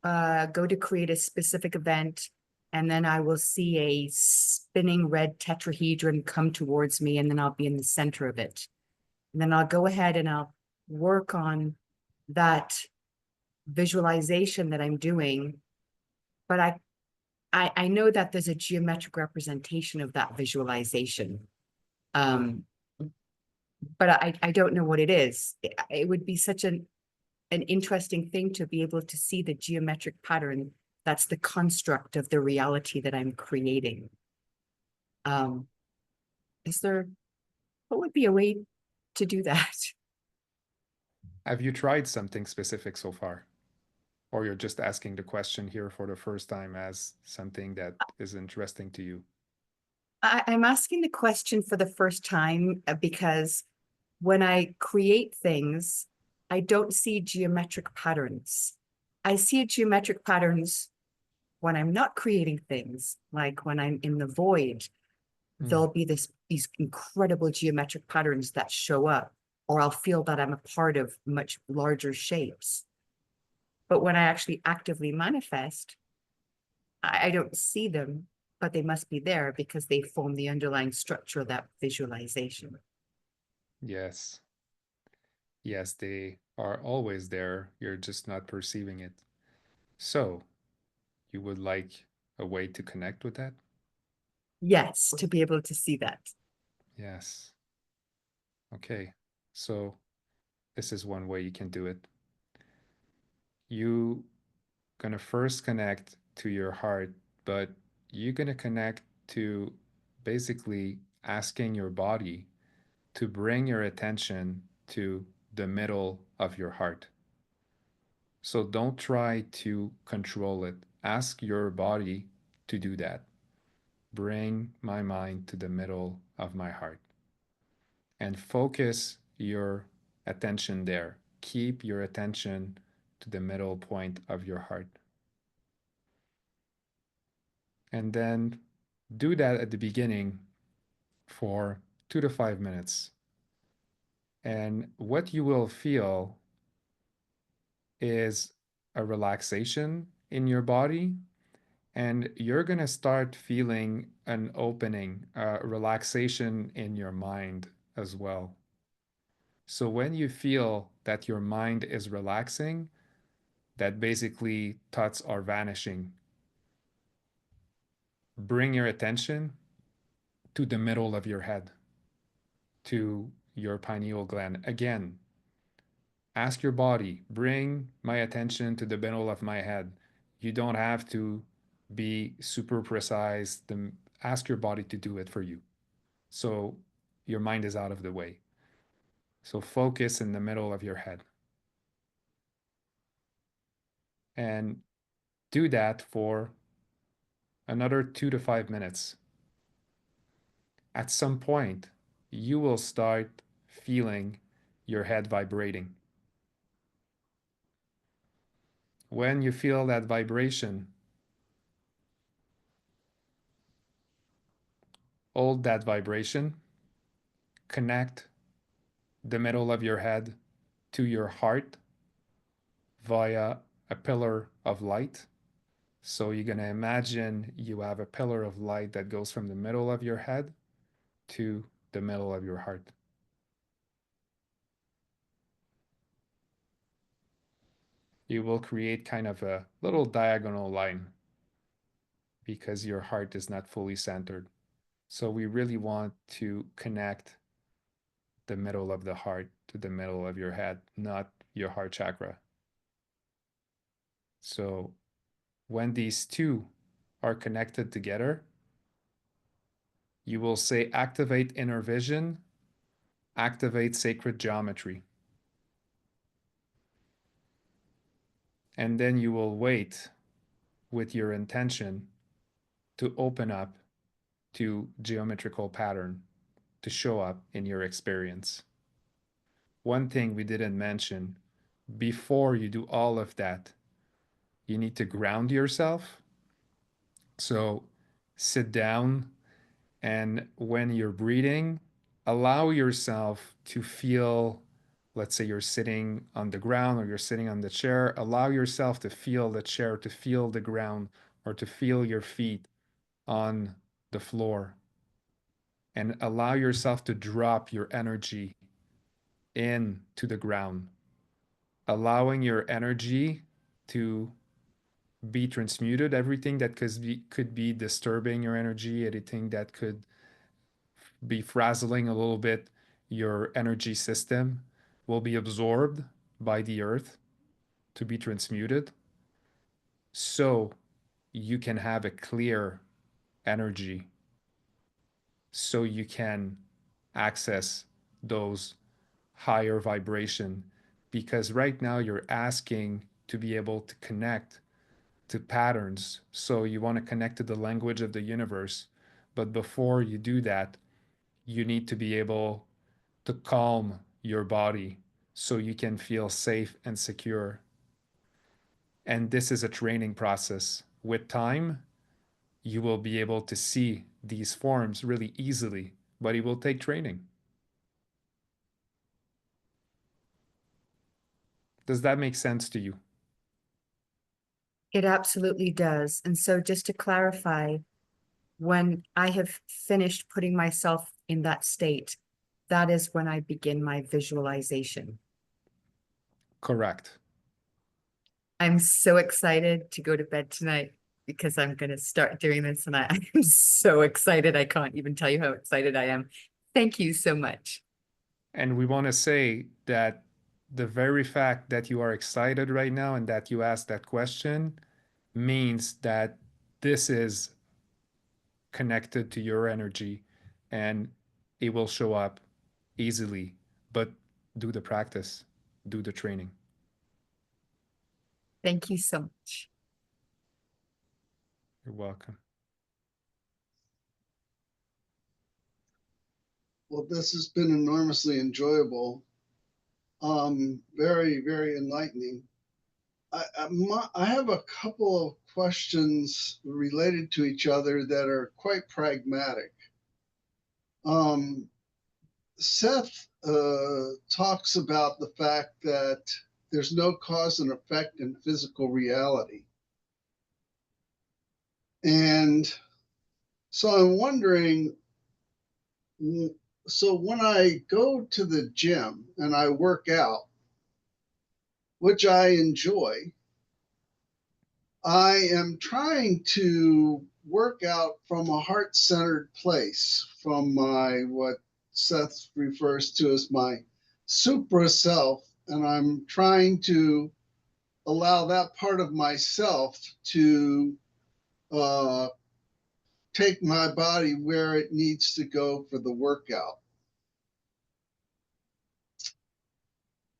go to create a specific event, and then I will see a spinning red tetrahedron come towards me, and then I'll be in the center of it. And then I'll go ahead and I'll work on that visualization that I'm doing. But I know that there's a geometric representation of that visualization. But I don't know what it is. It would be such an interesting thing to be able to see the geometric pattern that's the construct of the reality that I'm creating. What would be a way to do that? Have you tried something specific so far? Or you're just asking the question here for the first time as something that is interesting to you? I'm asking the question for the first time because when I create things, I don't see geometric patterns. I see geometric patterns when I'm not creating things, like when I'm in the void, there'll be these incredible geometric patterns that show up, or I'll feel that I'm a part of much larger shapes. But when I actually actively manifest, I don't see them, but they must be there because they form the underlying structure of that visualization. Yes. Yes, they are always there. You're just not perceiving it. So, you would like a way to connect with that? Yes, to be able to see that. Yes. Okay. So, this is one way you can do it. You gonna first connect to your heart, but you're gonna connect to basically asking your body to bring your attention to the middle of your heart. So don't try to control it. Ask your body to do that. Bring my mind to the middle of my heart and focus your attention there. Keep your attention to the middle point of your heart. And then do that at the beginning for 2 to 5 minutes. And what you will feel is a relaxation in your body And you're going to start feeling an opening, relaxation in your mind as well. So when you feel that your mind is relaxing, that basically thoughts are vanishing. Bring your attention to the middle of your head, to your pineal gland. Again, ask your body, bring my attention to the middle of my head. You don't have to be super precise. Ask your body to do it for you. So your mind is out of the way. So focus in the middle of your head. And do that for another 2 to 5 minutes. At some point, you will start feeling your head vibrating. When you feel that vibration, hold that vibration, connect the middle of your head to your heart via a pillar of light. So you're going to imagine you have a pillar of light that goes from the middle of your head to the middle of your heart. You will create kind of a little diagonal line because your heart is not fully centered. So we really want to connect the middle of the heart to the middle of your head, not your heart chakra. So when these two are connected together, you will say activate inner vision, activate sacred geometry. And then you will wait with your intention to open up to geometrical pattern to show up in your experience. One thing we didn't mention, before you do all of that, you need to ground yourself. So sit down, and when you're breathing, allow yourself to feel, let's say you're sitting on the ground or you're sitting on the chair, allow yourself to feel the chair, to feel the ground, or to feel your feet on the floor. And allow yourself to drop your energy into the ground, allowing your energy to be transmuted. Everything that could be disturbing your energy, anything that could be frazzling a little bit your energy system will be absorbed by the earth to be transmuted, so you can have a clear energy, so you can access those higher vibration. Because right now you're asking to be able to connect to patterns. So you want to connect to the language of the universe. But before you do that, you need to be able to calm your body so you can feel safe and secure. And this is a training process. With time, you will be able to see these forms really easily, but it will take training. Does that make sense to you? It absolutely does. And so just to clarify, when I have finished putting myself in that state, that is when I begin my visualization. Correct. I'm so excited to go to bed tonight because I'm going to start doing this, and I'm so excited. I can't even tell you how excited I am. Thank you so much. And we want to say that the very fact that you are excited right now and that you asked that question means that this is connected to your energy and it will show up easily. But do the practice, do the training. Thank you so much. You're welcome. Well, this has been enormously enjoyable. Very, very enlightening. I have a couple of questions related to each other that are quite pragmatic. Seth talks about the fact that there's no cause and effect in physical reality. And so I'm wondering, so when I go to the gym and I work out, which I enjoy, I am trying to work out from a heart-centered place, from my, what Seth refers to as my supra self, and I'm trying to allow that part of myself to uh, take my body where it needs to go for the workout.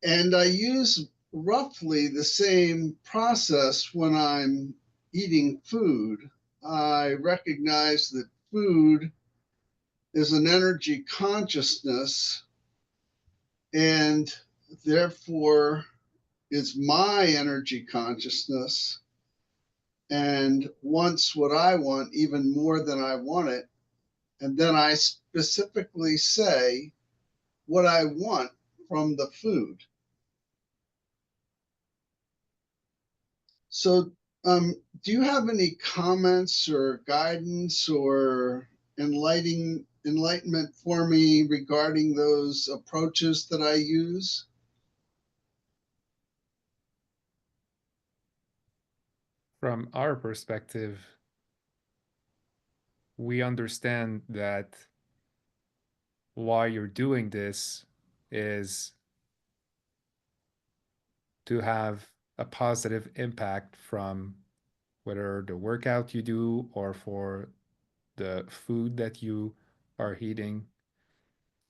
And I use roughly the same process when I'm eating food. I recognize that food is an energy consciousness, and therefore it's my energy consciousness and wants what I want even more than I want it. And then I specifically say what I want from the food. So, do you have any comments or guidance or enlightenment for me regarding those approaches that I use? From our perspective, we understand that why you're doing this is to have a positive impact from whether the workout you do or for the food that you are eating.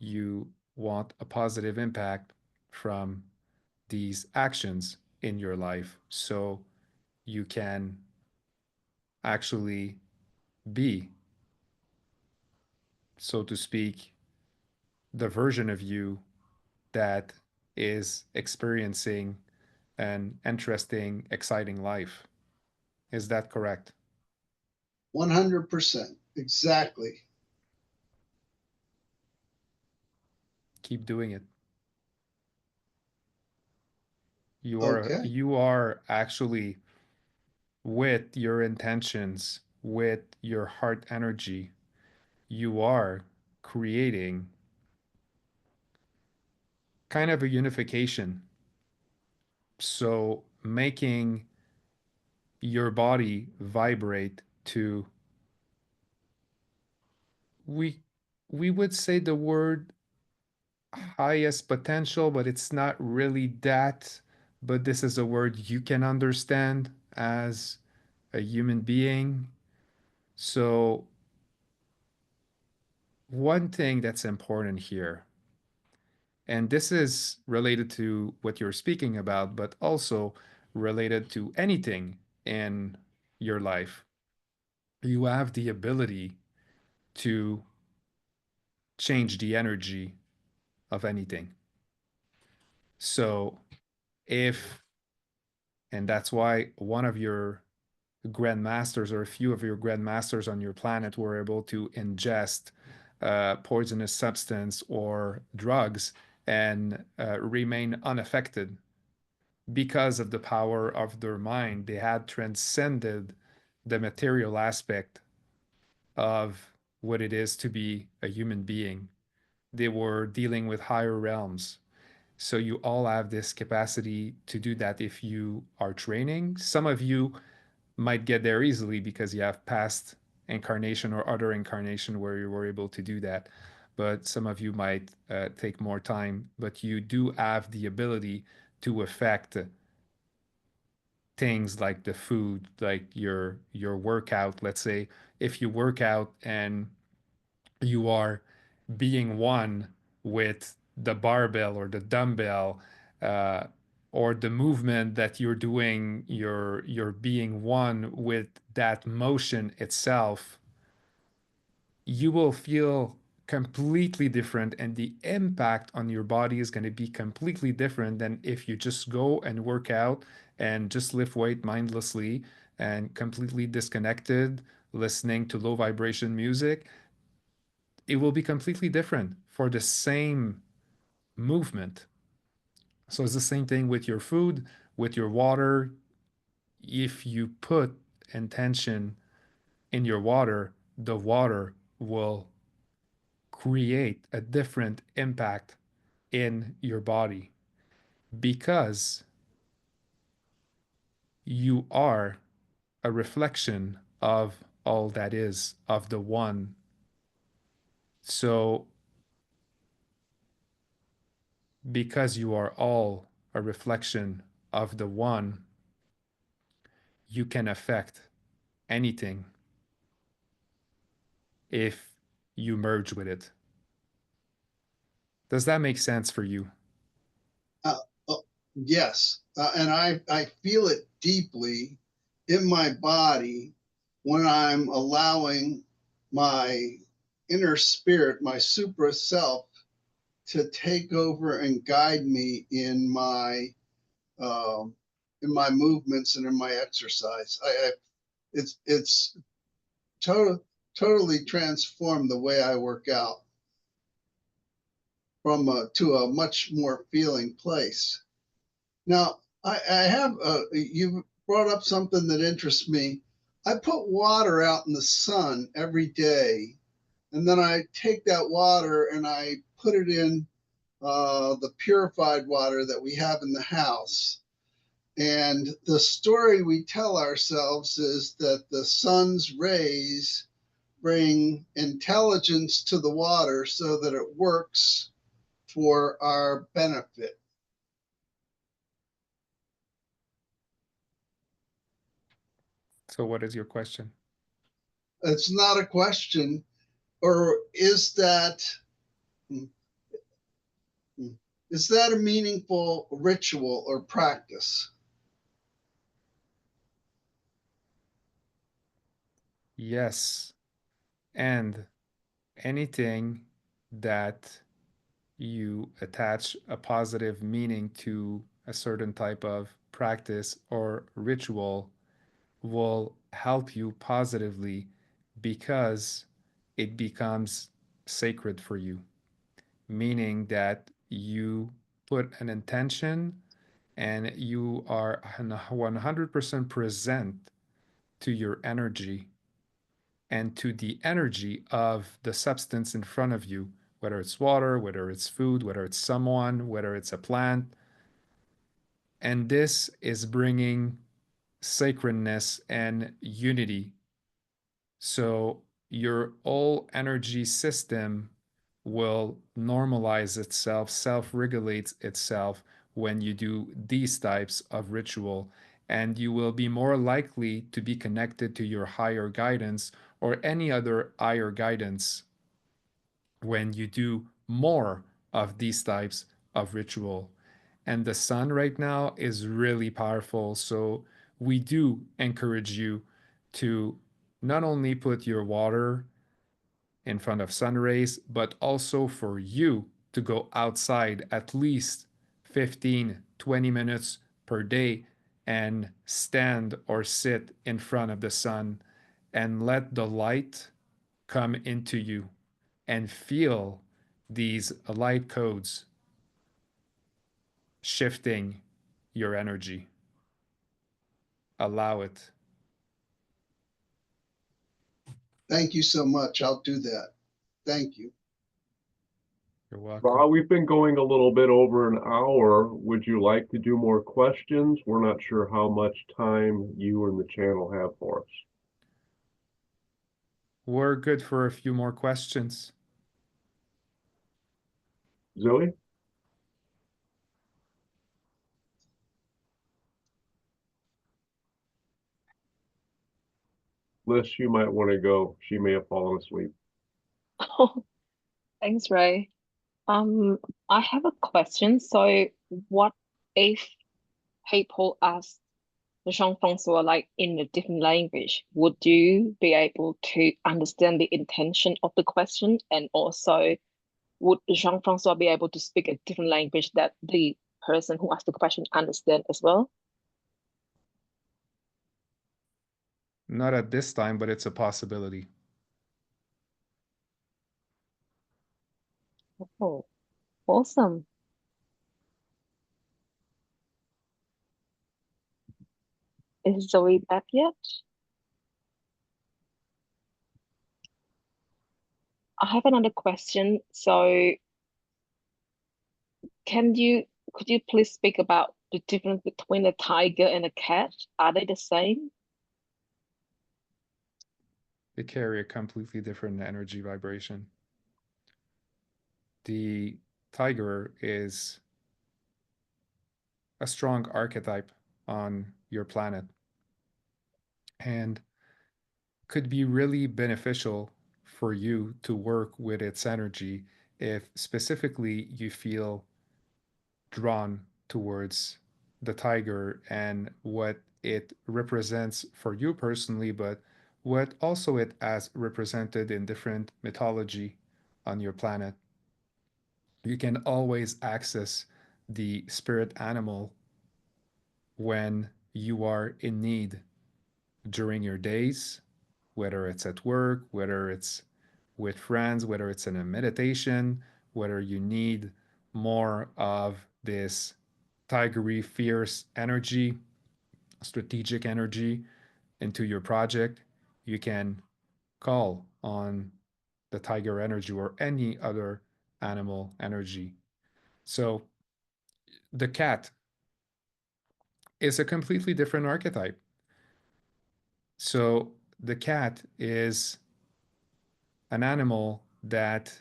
You want a positive impact from these actions in your life so you can actually be, so to speak, the version of you that is experiencing an interesting, exciting life. Is that correct? 100%. Exactly. Keep doing it. Okay. You are actually, with your intentions, with your heart energy, you are creating kind of a unification. So making your body vibrate to, we we would say the word highest potential, but it's not really that. But this is a word you can understand as a human being. So one thing that's important here, and this is related to what you're speaking about, but also related to anything in your life, you have the ability to change the energy of anything. So if, and that's why one of your grandmasters or a few of your grandmasters on your planet were able to ingest poisonous substance or drugs and remain unaffected because of the power of their mind. They had transcended the material aspect of what it is to be a human being. They were dealing with higher realms. So you all have this capacity to do that if you are training. Some of you might get there easily because you have past incarnation or other incarnation where you were able to do that. But some of you might take more time, but you do have the ability to affect things like the food, like your workout. Let's say if you work out and you are being one with the barbell or the dumbbell, uh, or the movement that you're doing, you're being one with that motion itself, you will feel completely different, and the impact on your body is going to be completely different than if you just go and work out and just lift weight mindlessly and completely disconnected, listening to low vibration music. It will be completely different for the same movement. So it's the same thing with your food, with your water. If you put intention in your water, the water will create a different impact in your body because you are a reflection of all that is, of the one. So, because you are all a reflection of the one, you can affect anything if you merge with it. Does that make sense for you? Yes, and I feel it deeply in my body when I'm allowing my inner spirit, my supra self, to take over and guide me in my movements and in my exercise. It's totally transformed the way I work out from to a much more feeling place. Now, I have, you brought up something that interests me. I put water out in the sun every day, and then I take that water and I put it in the purified water that we have in the house. And the story we tell ourselves is that the sun's rays bring intelligence to the water so that it works for our benefit. So, what is your question? It's not a question, or is that a meaningful ritual or practice? Yes. And anything that you attach a positive meaning to a certain type of practice or ritual will help you positively because it becomes sacred for you, meaning that you put an intention and you are 100% present to your energy and to the energy of the substance in front of you, whether it's water, whether it's food, whether it's someone, whether it's a plant. And this is bringing sacredness and unity. So your whole energy system will normalize itself, self-regulates itself when you do these types of ritual, and you will be more likely to be connected to your higher guidance or any other higher guidance when you do more of these types of ritual. And the sun right now is really powerful. So we do encourage you to not only put your water in front of sun rays, but also for you to go outside at least 15, 20 minutes per day and stand or sit in front of the sun and let the light come into you and feel these light codes shifting your energy. Allow it. Thank you so much. I'll do that. Thank you. You're welcome. Ra, we've been going a little bit over an hour. Would you like to do more questions? We're not sure how much time you and the channel have for us. We're good for a few more questions. Zoe? Liz, you might want to go. She may have fallen asleep. Oh, thanks, Ray. I have a question. So, what if people ask Jean-François like in a different language? Would you be able to understand the intention of the question? And also, would Jean-François be able to speak a different language that the person who asked the question understand as well? Not at this time, but it's a possibility. Oh, awesome. Is Zoe back yet? I have another question. So could you please speak about the difference between a tiger and a cat? Are they the same? They carry a completely different energy vibration. The tiger is a strong archetype on your planet and could be really beneficial for you to work with its energy if specifically you feel drawn towards the tiger and what it represents for you personally, but what also it has represented in different mythology on your planet. You can always access the spirit animal when you are in need during your days, whether it's at work, whether it's with friends, whether it's in a meditation, whether you need more of this tigery, fierce energy, strategic energy into your project, you can call on the tiger energy or any other animal energy. So the cat is a completely different archetype. So the cat is an animal that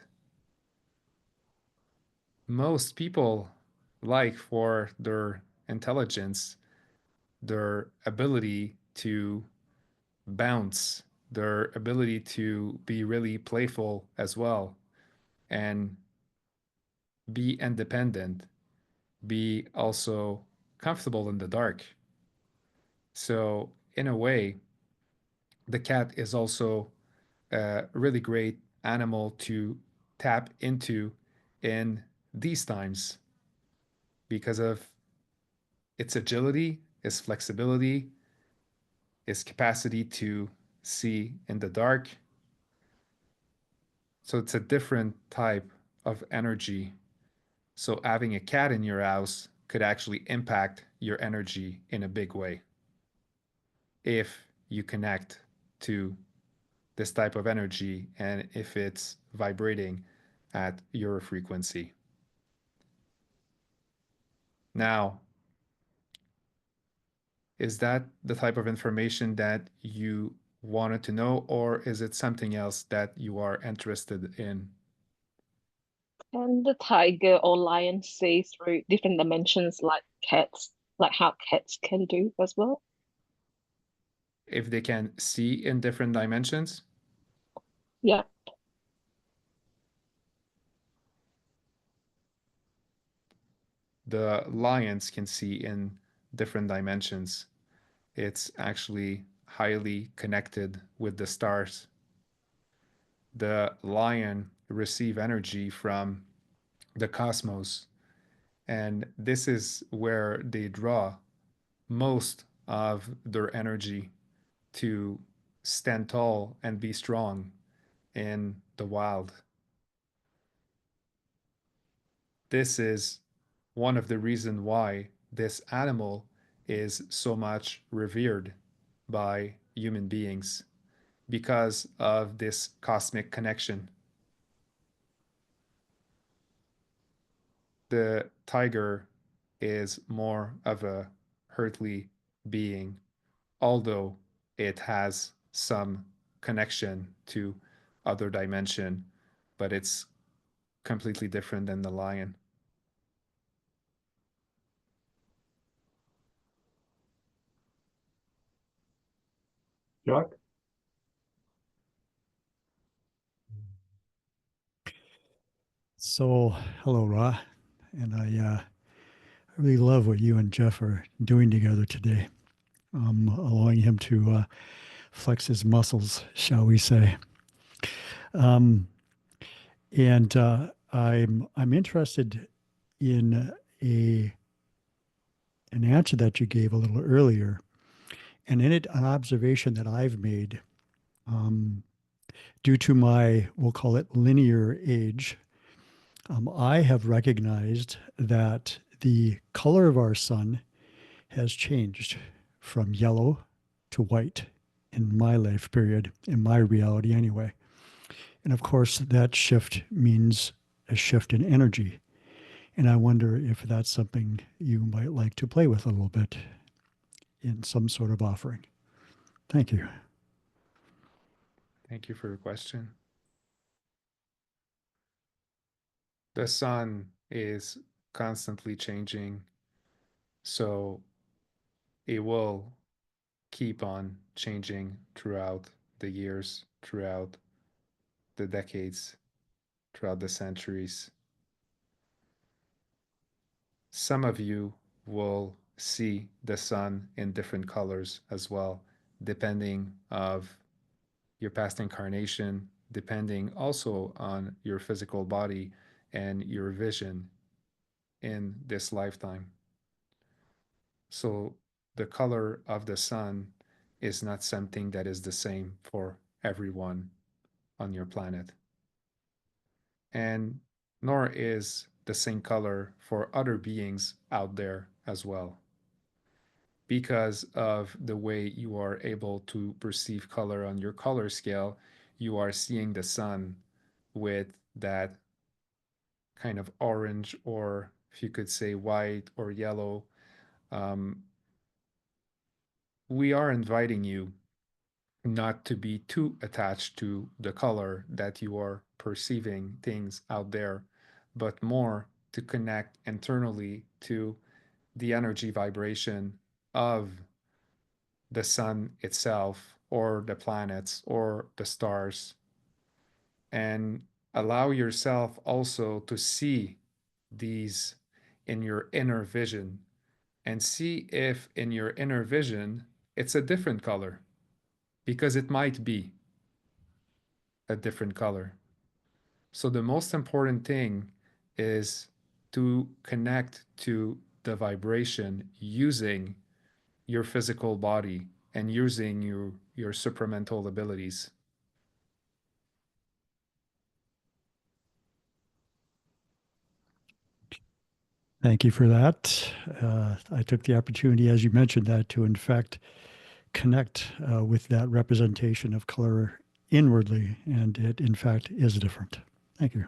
most people like for their intelligence, their ability to bounce, their ability to be really playful as well, and be independent, be also comfortable in the dark. So, in a way, the cat is also a really great animal to tap into in these times because of its agility, its flexibility, its capacity to see in the dark. So it's a different type of energy. So having a cat in your house could actually impact your energy in a big way if you connect to this type of energy and if it's vibrating at your frequency. Now, is that the type of information that you wanted to know, or is it something else that you are interested in? Can the tiger or lion see through different dimensions like cats, like how cats can do as well? If they can see in different dimensions? Yeah. The lions can see in different dimensions. It's actually highly connected with the stars. The lion receive energy from the cosmos, and this is where they draw most of their energy to stand tall and be strong in the wild. This is one of the reasons why this animal is so much revered by human beings because of this cosmic connection. The tiger is more of a earthly being, although it has some connection to other dimension, but it's completely different than the lion. Jack? So, hello, Ra. And I really love what you and Jeff are doing together today, allowing him to flex his muscles, shall we say. And I'm interested in an answer that you gave a little earlier, and in it, an observation that I've made due to my, we'll call it linear age. I have recognized that the color of our sun has changed from yellow to white in my life period, in my reality anyway. And of course, that shift means a shift in energy. And I wonder if that's something you might like to play with a little bit in some sort of offering. Thank you. Thank you for your question. The sun is constantly changing, so it will keep on changing throughout the years, throughout the decades, throughout the centuries. Some of you will see the sun in different colors as well, depending of your past incarnation, depending also on your physical body and your vision in this lifetime. So the color of the sun is not something that is the same for everyone on your planet. And nor is the same color for other beings out there as well. Because of the way you are able to perceive color on your color scale, you are seeing the sun with that kind of orange, or if you could say white or yellow. We are inviting you not to be too attached to the color that you are perceiving things out there, but more to connect internally to the energy vibration of the sun itself, or the planets, or the stars, and allow yourself also to see these in your inner vision, and see if in your inner vision it's a different color, because it might be a different color. So the most important thing is to connect to the vibration using your physical body and using your supramental abilities. Thank you for that. I took the opportunity, as you mentioned, that to in fact connect with that representation of color inwardly, and it in fact is different. Thank you.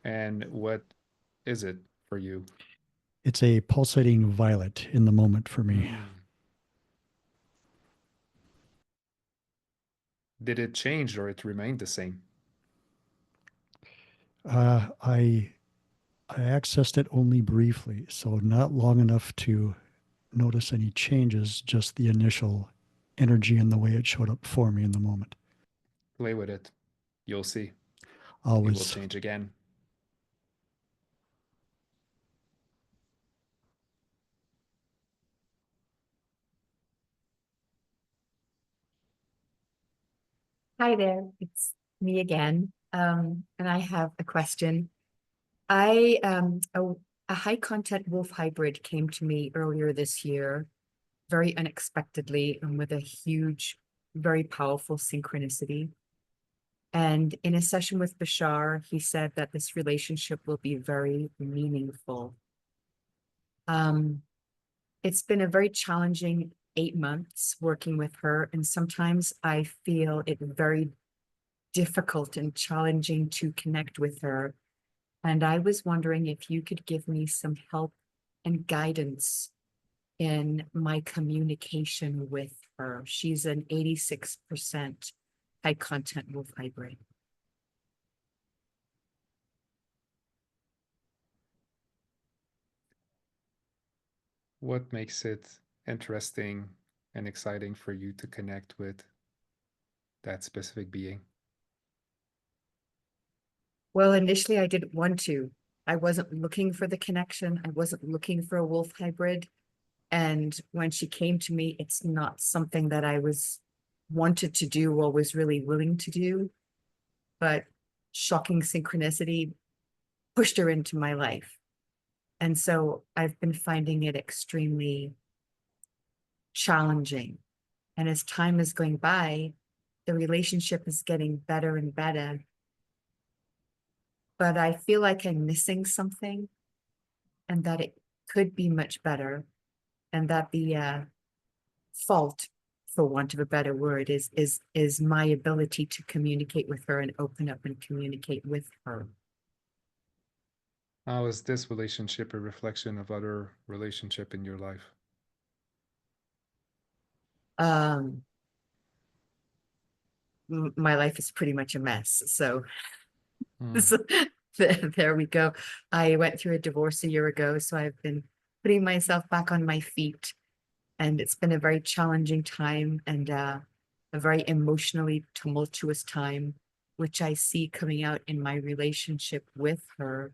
And what is it for you? It's a pulsating violet in the moment for me. Did it change or it remained the same? I accessed it only briefly, so not long enough to notice any changes, just the initial energy and the way it showed up for me in the moment. Play with it. You'll see. Always. It will change again. Hi there, it's me again. And I have a question. A high content wolf hybrid came to me earlier this year, very unexpectedly, and with a huge, very powerful synchronicity. And in a session with Bashar, he said that this relationship will be very meaningful. It's been a very challenging 8 months working with her, and sometimes I feel it very difficult and challenging to connect with her. And I was wondering if you could give me some help and guidance in my communication with her. She's an 86% high content wolf hybrid. What makes it interesting and exciting for you to connect with that specific being? Well, initially I didn't want to. I wasn't looking for the connection. I wasn't looking for a wolf hybrid. And when she came to me, it's not something that I wanted to do or was really willing to do. But shocking synchronicity pushed her into my life. And so I've been finding it extremely challenging. And as time is going by, the relationship is getting better and better. But I feel like I'm missing something, and that it could be much better, and that the fault for want of a better word, is my ability to communicate with her and open up and communicate with her. How is this relationship a reflection of other relationship in your life? My life is pretty much a mess. So, Hmm. so there we go. I went through a divorce a year ago, so I've been putting myself back on my feet, and it's been a very challenging time and a very emotionally tumultuous time, which I see coming out in my relationship with her.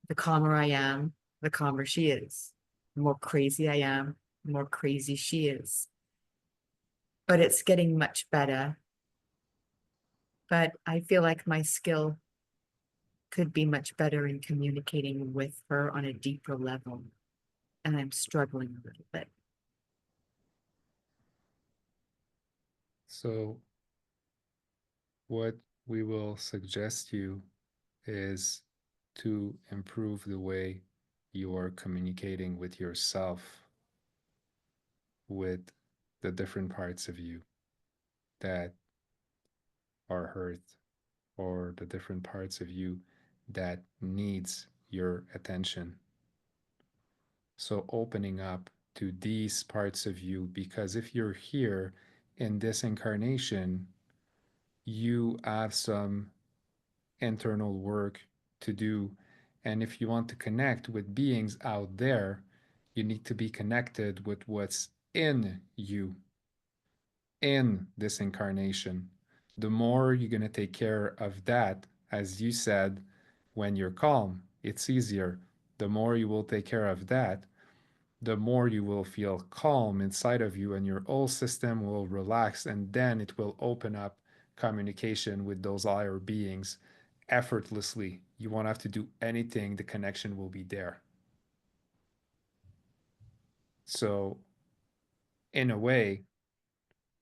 The calmer I am, the calmer she is. The more crazy I am, the more crazy she is. But it's getting much better. But I feel like my skill could be much better in communicating with her on a deeper level. And I'm struggling a little bit. So what we will suggest you is to improve the way you are communicating with yourself, with the different parts of you that are hurt, or the different parts of you that needs your attention. So opening up to these parts of you, because if you're here in this incarnation, you have some internal work to do. And if you want to connect with beings out there, you need to be connected with what's in you in this incarnation. The more you're going to take care of that, as you said, when you're calm, it's easier. The more you will take care of that, the more you will feel calm inside of you, and your whole system will relax, and then it will open up communication with those higher beings effortlessly. You won't have to do anything, the connection will be there. So, in a way,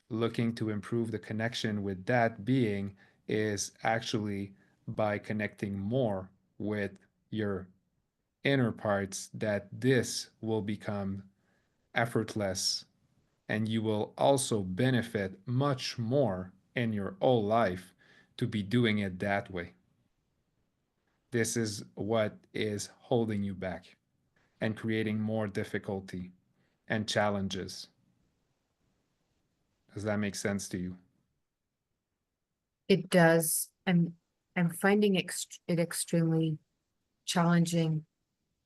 looking to improve the connection with that being is actually by connecting more with your inner parts, that this will become effortless, and you will also benefit much more in your whole life to be doing it that way. This is what is holding you back and creating more difficulty and challenges. Does that make sense to you? It does. I'm finding it extremely challenging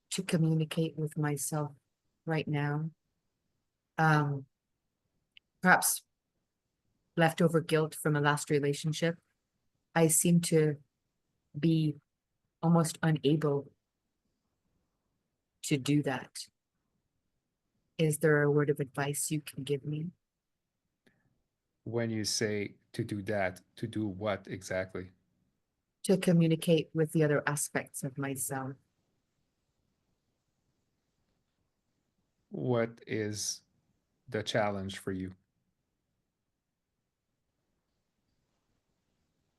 to communicate with myself right now. Perhaps leftover guilt from a last relationship. I seem to be almost unable to do that. Is there a word of advice you can give me? When you say to do that, to do what exactly? To communicate with the other aspects of myself. What is the challenge for you?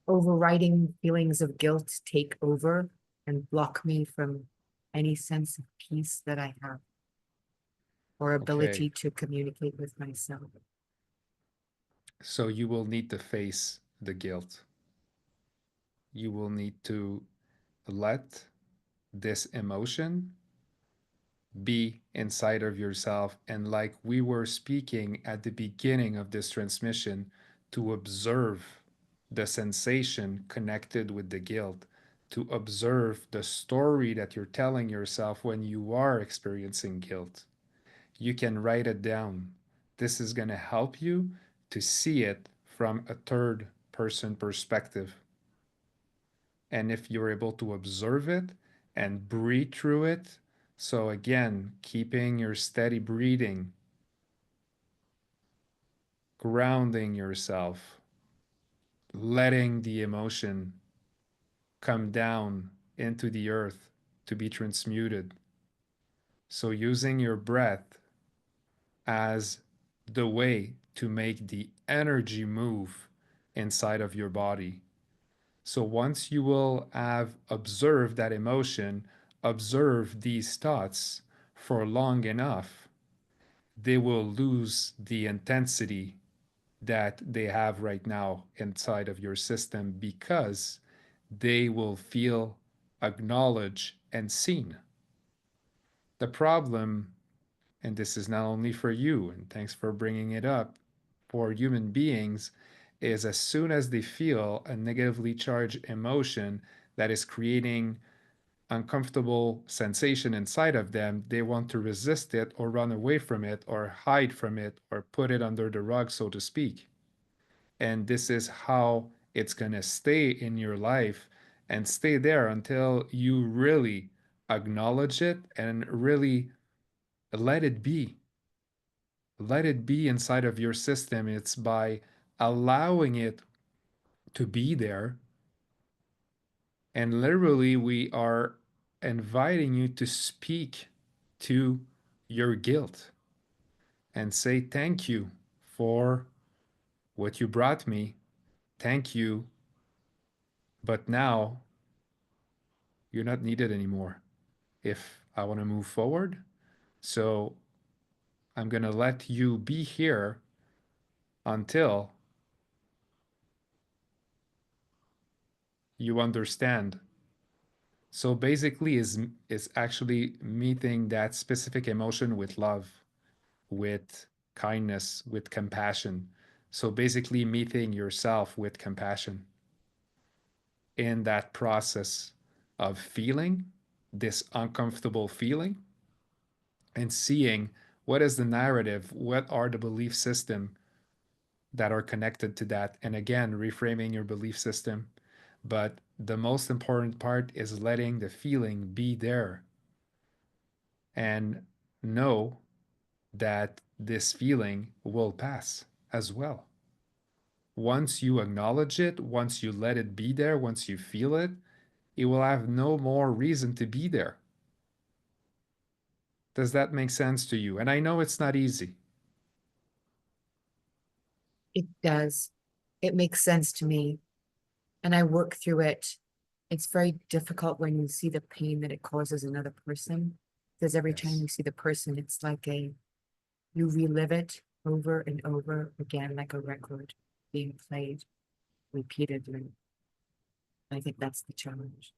Overriding feelings of guilt take over and block me from any sense of peace that I have, or ability Okay. to communicate with myself. So you will need to face the guilt. You will need to let this emotion be inside of yourself. And like we were speaking at the beginning of this transmission, to observe the sensation connected with the guilt, to observe the story that you're telling yourself when you are experiencing guilt. You can write it down. This is going to help you to see it from a third person perspective. And if you're able to observe it and breathe through it, so again, keeping your steady breathing, grounding yourself, letting the emotion come down into the earth to be transmuted. So using your breath as the way to make the energy move inside of your body. So once you will have observed that emotion, observe these thoughts for long enough, they will lose the intensity that they have right now inside of your system, because they will feel acknowledged and seen. The problem, and this is not only for you, and thanks for bringing it up, for human beings, is as soon as they feel a negatively charged emotion that is creating uncomfortable sensation inside of them, they want to resist it or run away from it or hide from it or put it under the rug, so to speak. And this is how it's going to stay in your life and stay there until you really acknowledge it and really let it be. Let it be inside of your system. It's by allowing it to be there. And literally, we are inviting you to speak to your guilt and say, thank you for what you brought me. Thank you. But now you're not needed anymore if I want to move forward. So I'm going to let you be here until you understand. So basically is actually meeting that specific emotion with love, with kindness, with compassion. So basically meeting yourself with compassion in that process of feeling this uncomfortable feeling and seeing what is the narrative, what are the belief system that are connected to that. And again, reframing your belief system. But the most important part is letting the feeling be there and know that this feeling will pass as well. Once you acknowledge it, once you let it be there, once you feel it, it will have no more reason to be there. Does that make sense to you? And I know it's not easy. It does. It makes sense to me. And I work through it. It's very difficult when you see the pain that it causes another person. Because every time Yes. you see the person, it's like you relive it over and over again, like a record being played repeatedly. I think that's the challenge.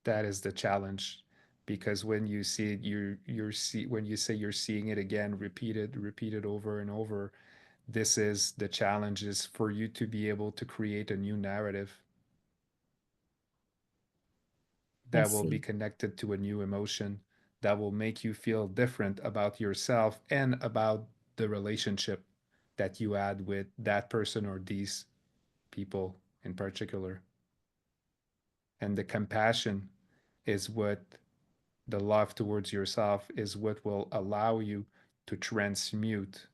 That is the challenge, because when you see it, when you say you're seeing it again, repeated over and over, this is the challenge, is for you to be able to create a new narrative I that will be see. connected to a new emotion that will make you feel different about yourself and about the relationship that you had with that person or these people in particular. And the compassion is what, the love towards yourself is what will allow you to transmute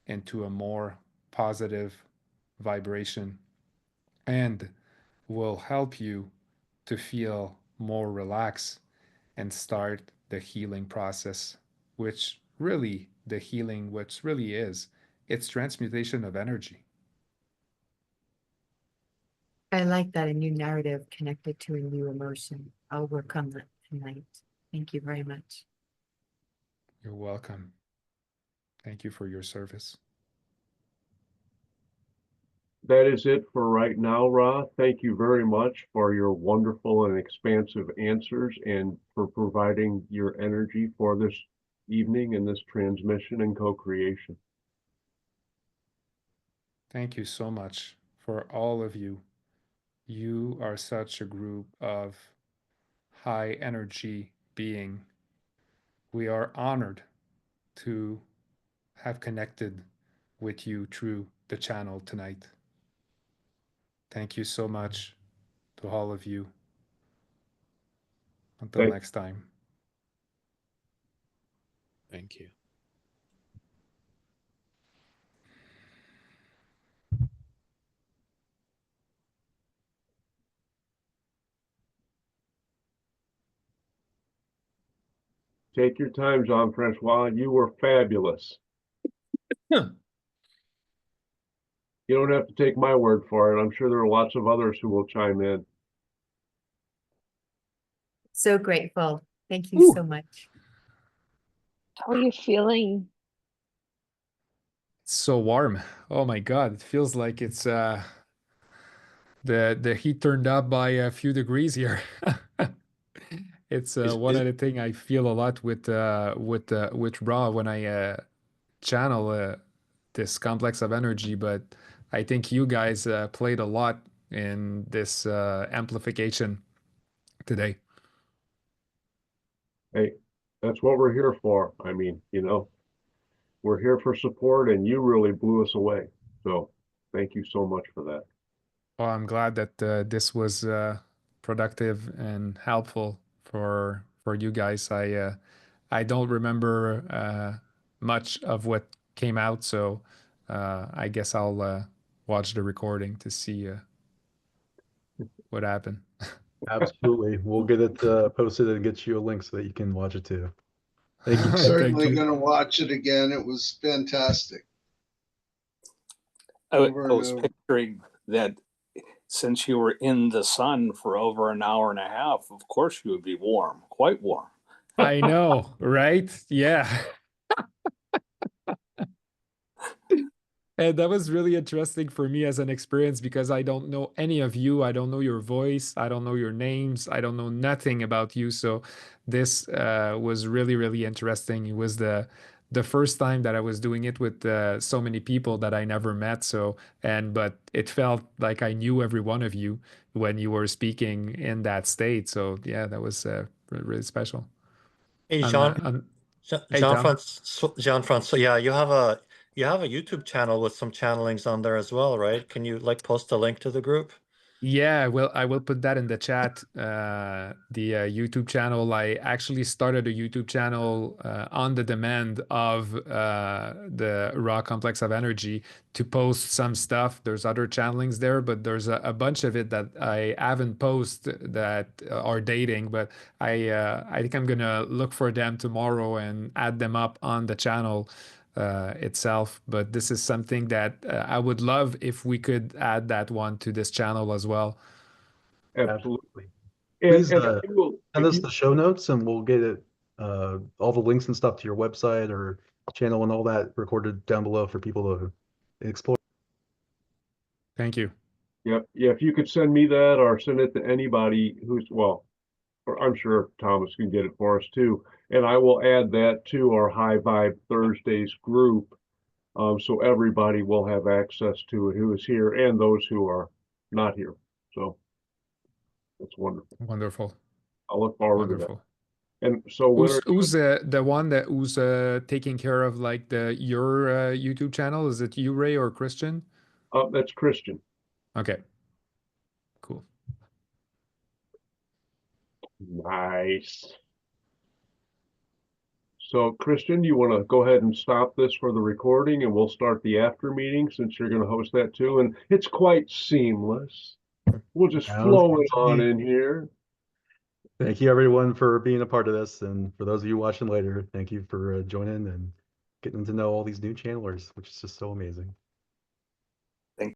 into a more positive vibration and will help you to feel more relaxed and start the healing process, which really, the healing, which really is, it's transmutation of energy. I like that, a new narrative connected to a new emotion. I'll work on that tonight. Thank you very much. You're welcome. Thank you for your service. That is it for right now, Ra. Thank you very much for your wonderful and expansive answers and for providing your energy for this evening and this transmission and co-creation. Thank you so much for all of you. You are such a group of high energy being. We are honored to have connected with you through the channel tonight. Thank you so much to all of you. Until next time. Thank you. Take your time, Jean-François. You were fabulous. You don't have to take my word for it. I'm sure there are lots of others who will chime in. So grateful. Thank you Ooh. so much. How are you feeling? so warm. Oh my God, it feels like it's the heat turned up by a few degrees here. It's one of the thing I feel a lot with Ra when I channel this complex of energy, but I think you guys played a lot in this amplification today. Hey, that's what we're here for. I mean, we're here for support, and you really blew us away. So thank you so much for that. Well, I'm glad that this was productive and helpful for you guys. I don't remember much of what came out, so I guess I'll watch the recording to see what happened. Absolutely. We'll get it posted and get you a link so that you can watch it too. Thank you. I'm Thank certainly you. going to watch it again. It was fantastic. I Over and was over. picturing that since you were in the sun for over an hour and a half, of course you would be warm, quite warm. I know, right? Yeah. And that was really interesting for me as an experience because I don't know any of you. I don't know your voice. I don't know your names. I don't know nothing about you. So this was really, really interesting. It was the first time that I was doing it with so many people that I never met. But it felt like I knew every one of you when you were speaking in that state. So yeah, that was really special. Hey, Hey, Tom. Jean-François, yeah, you have a YouTube channel with some channelings on there as well, right? Can you like post a link to the group? Yeah, well, I will put that in the chat. The YouTube channel. I actually started a YouTube channel on the demand of the raw complex of energy to post some stuff. There's other channelings there, but there's a bunch of it that I haven't posted that are dating. But I think I'm gonna look for them tomorrow and add them up on the channel itself. But this is something that I would love if we could add that one to this channel as well. Absolutely. Please And I will, send us the show notes and we'll get it, all the links and stuff to your website or channel and all that recorded down below for people to explore. Thank you. Yep. Yeah, if you could send me that or send it to anybody who's, well, or I'm sure Thomas can get it for us too. And I will add that to our High Vibe Thursdays group. So everybody will have access to it who is here and those who are not here. So that's wonderful. Wonderful. I'll look forward to that. And so who's the one that who's taking care of like your YouTube channel? Is it you, Ray, or Christian? That's Christian. Okay. Cool. Nice. So, Christian, you want to go ahead and stop this for the recording and we'll start the after meeting since you're going to host that too. And it's quite seamless. We'll just flow it on in here. Thank you, everyone, for being a part of this. And for those of you watching later, thank you for joining and getting to know all these new channelers, which is just so amazing.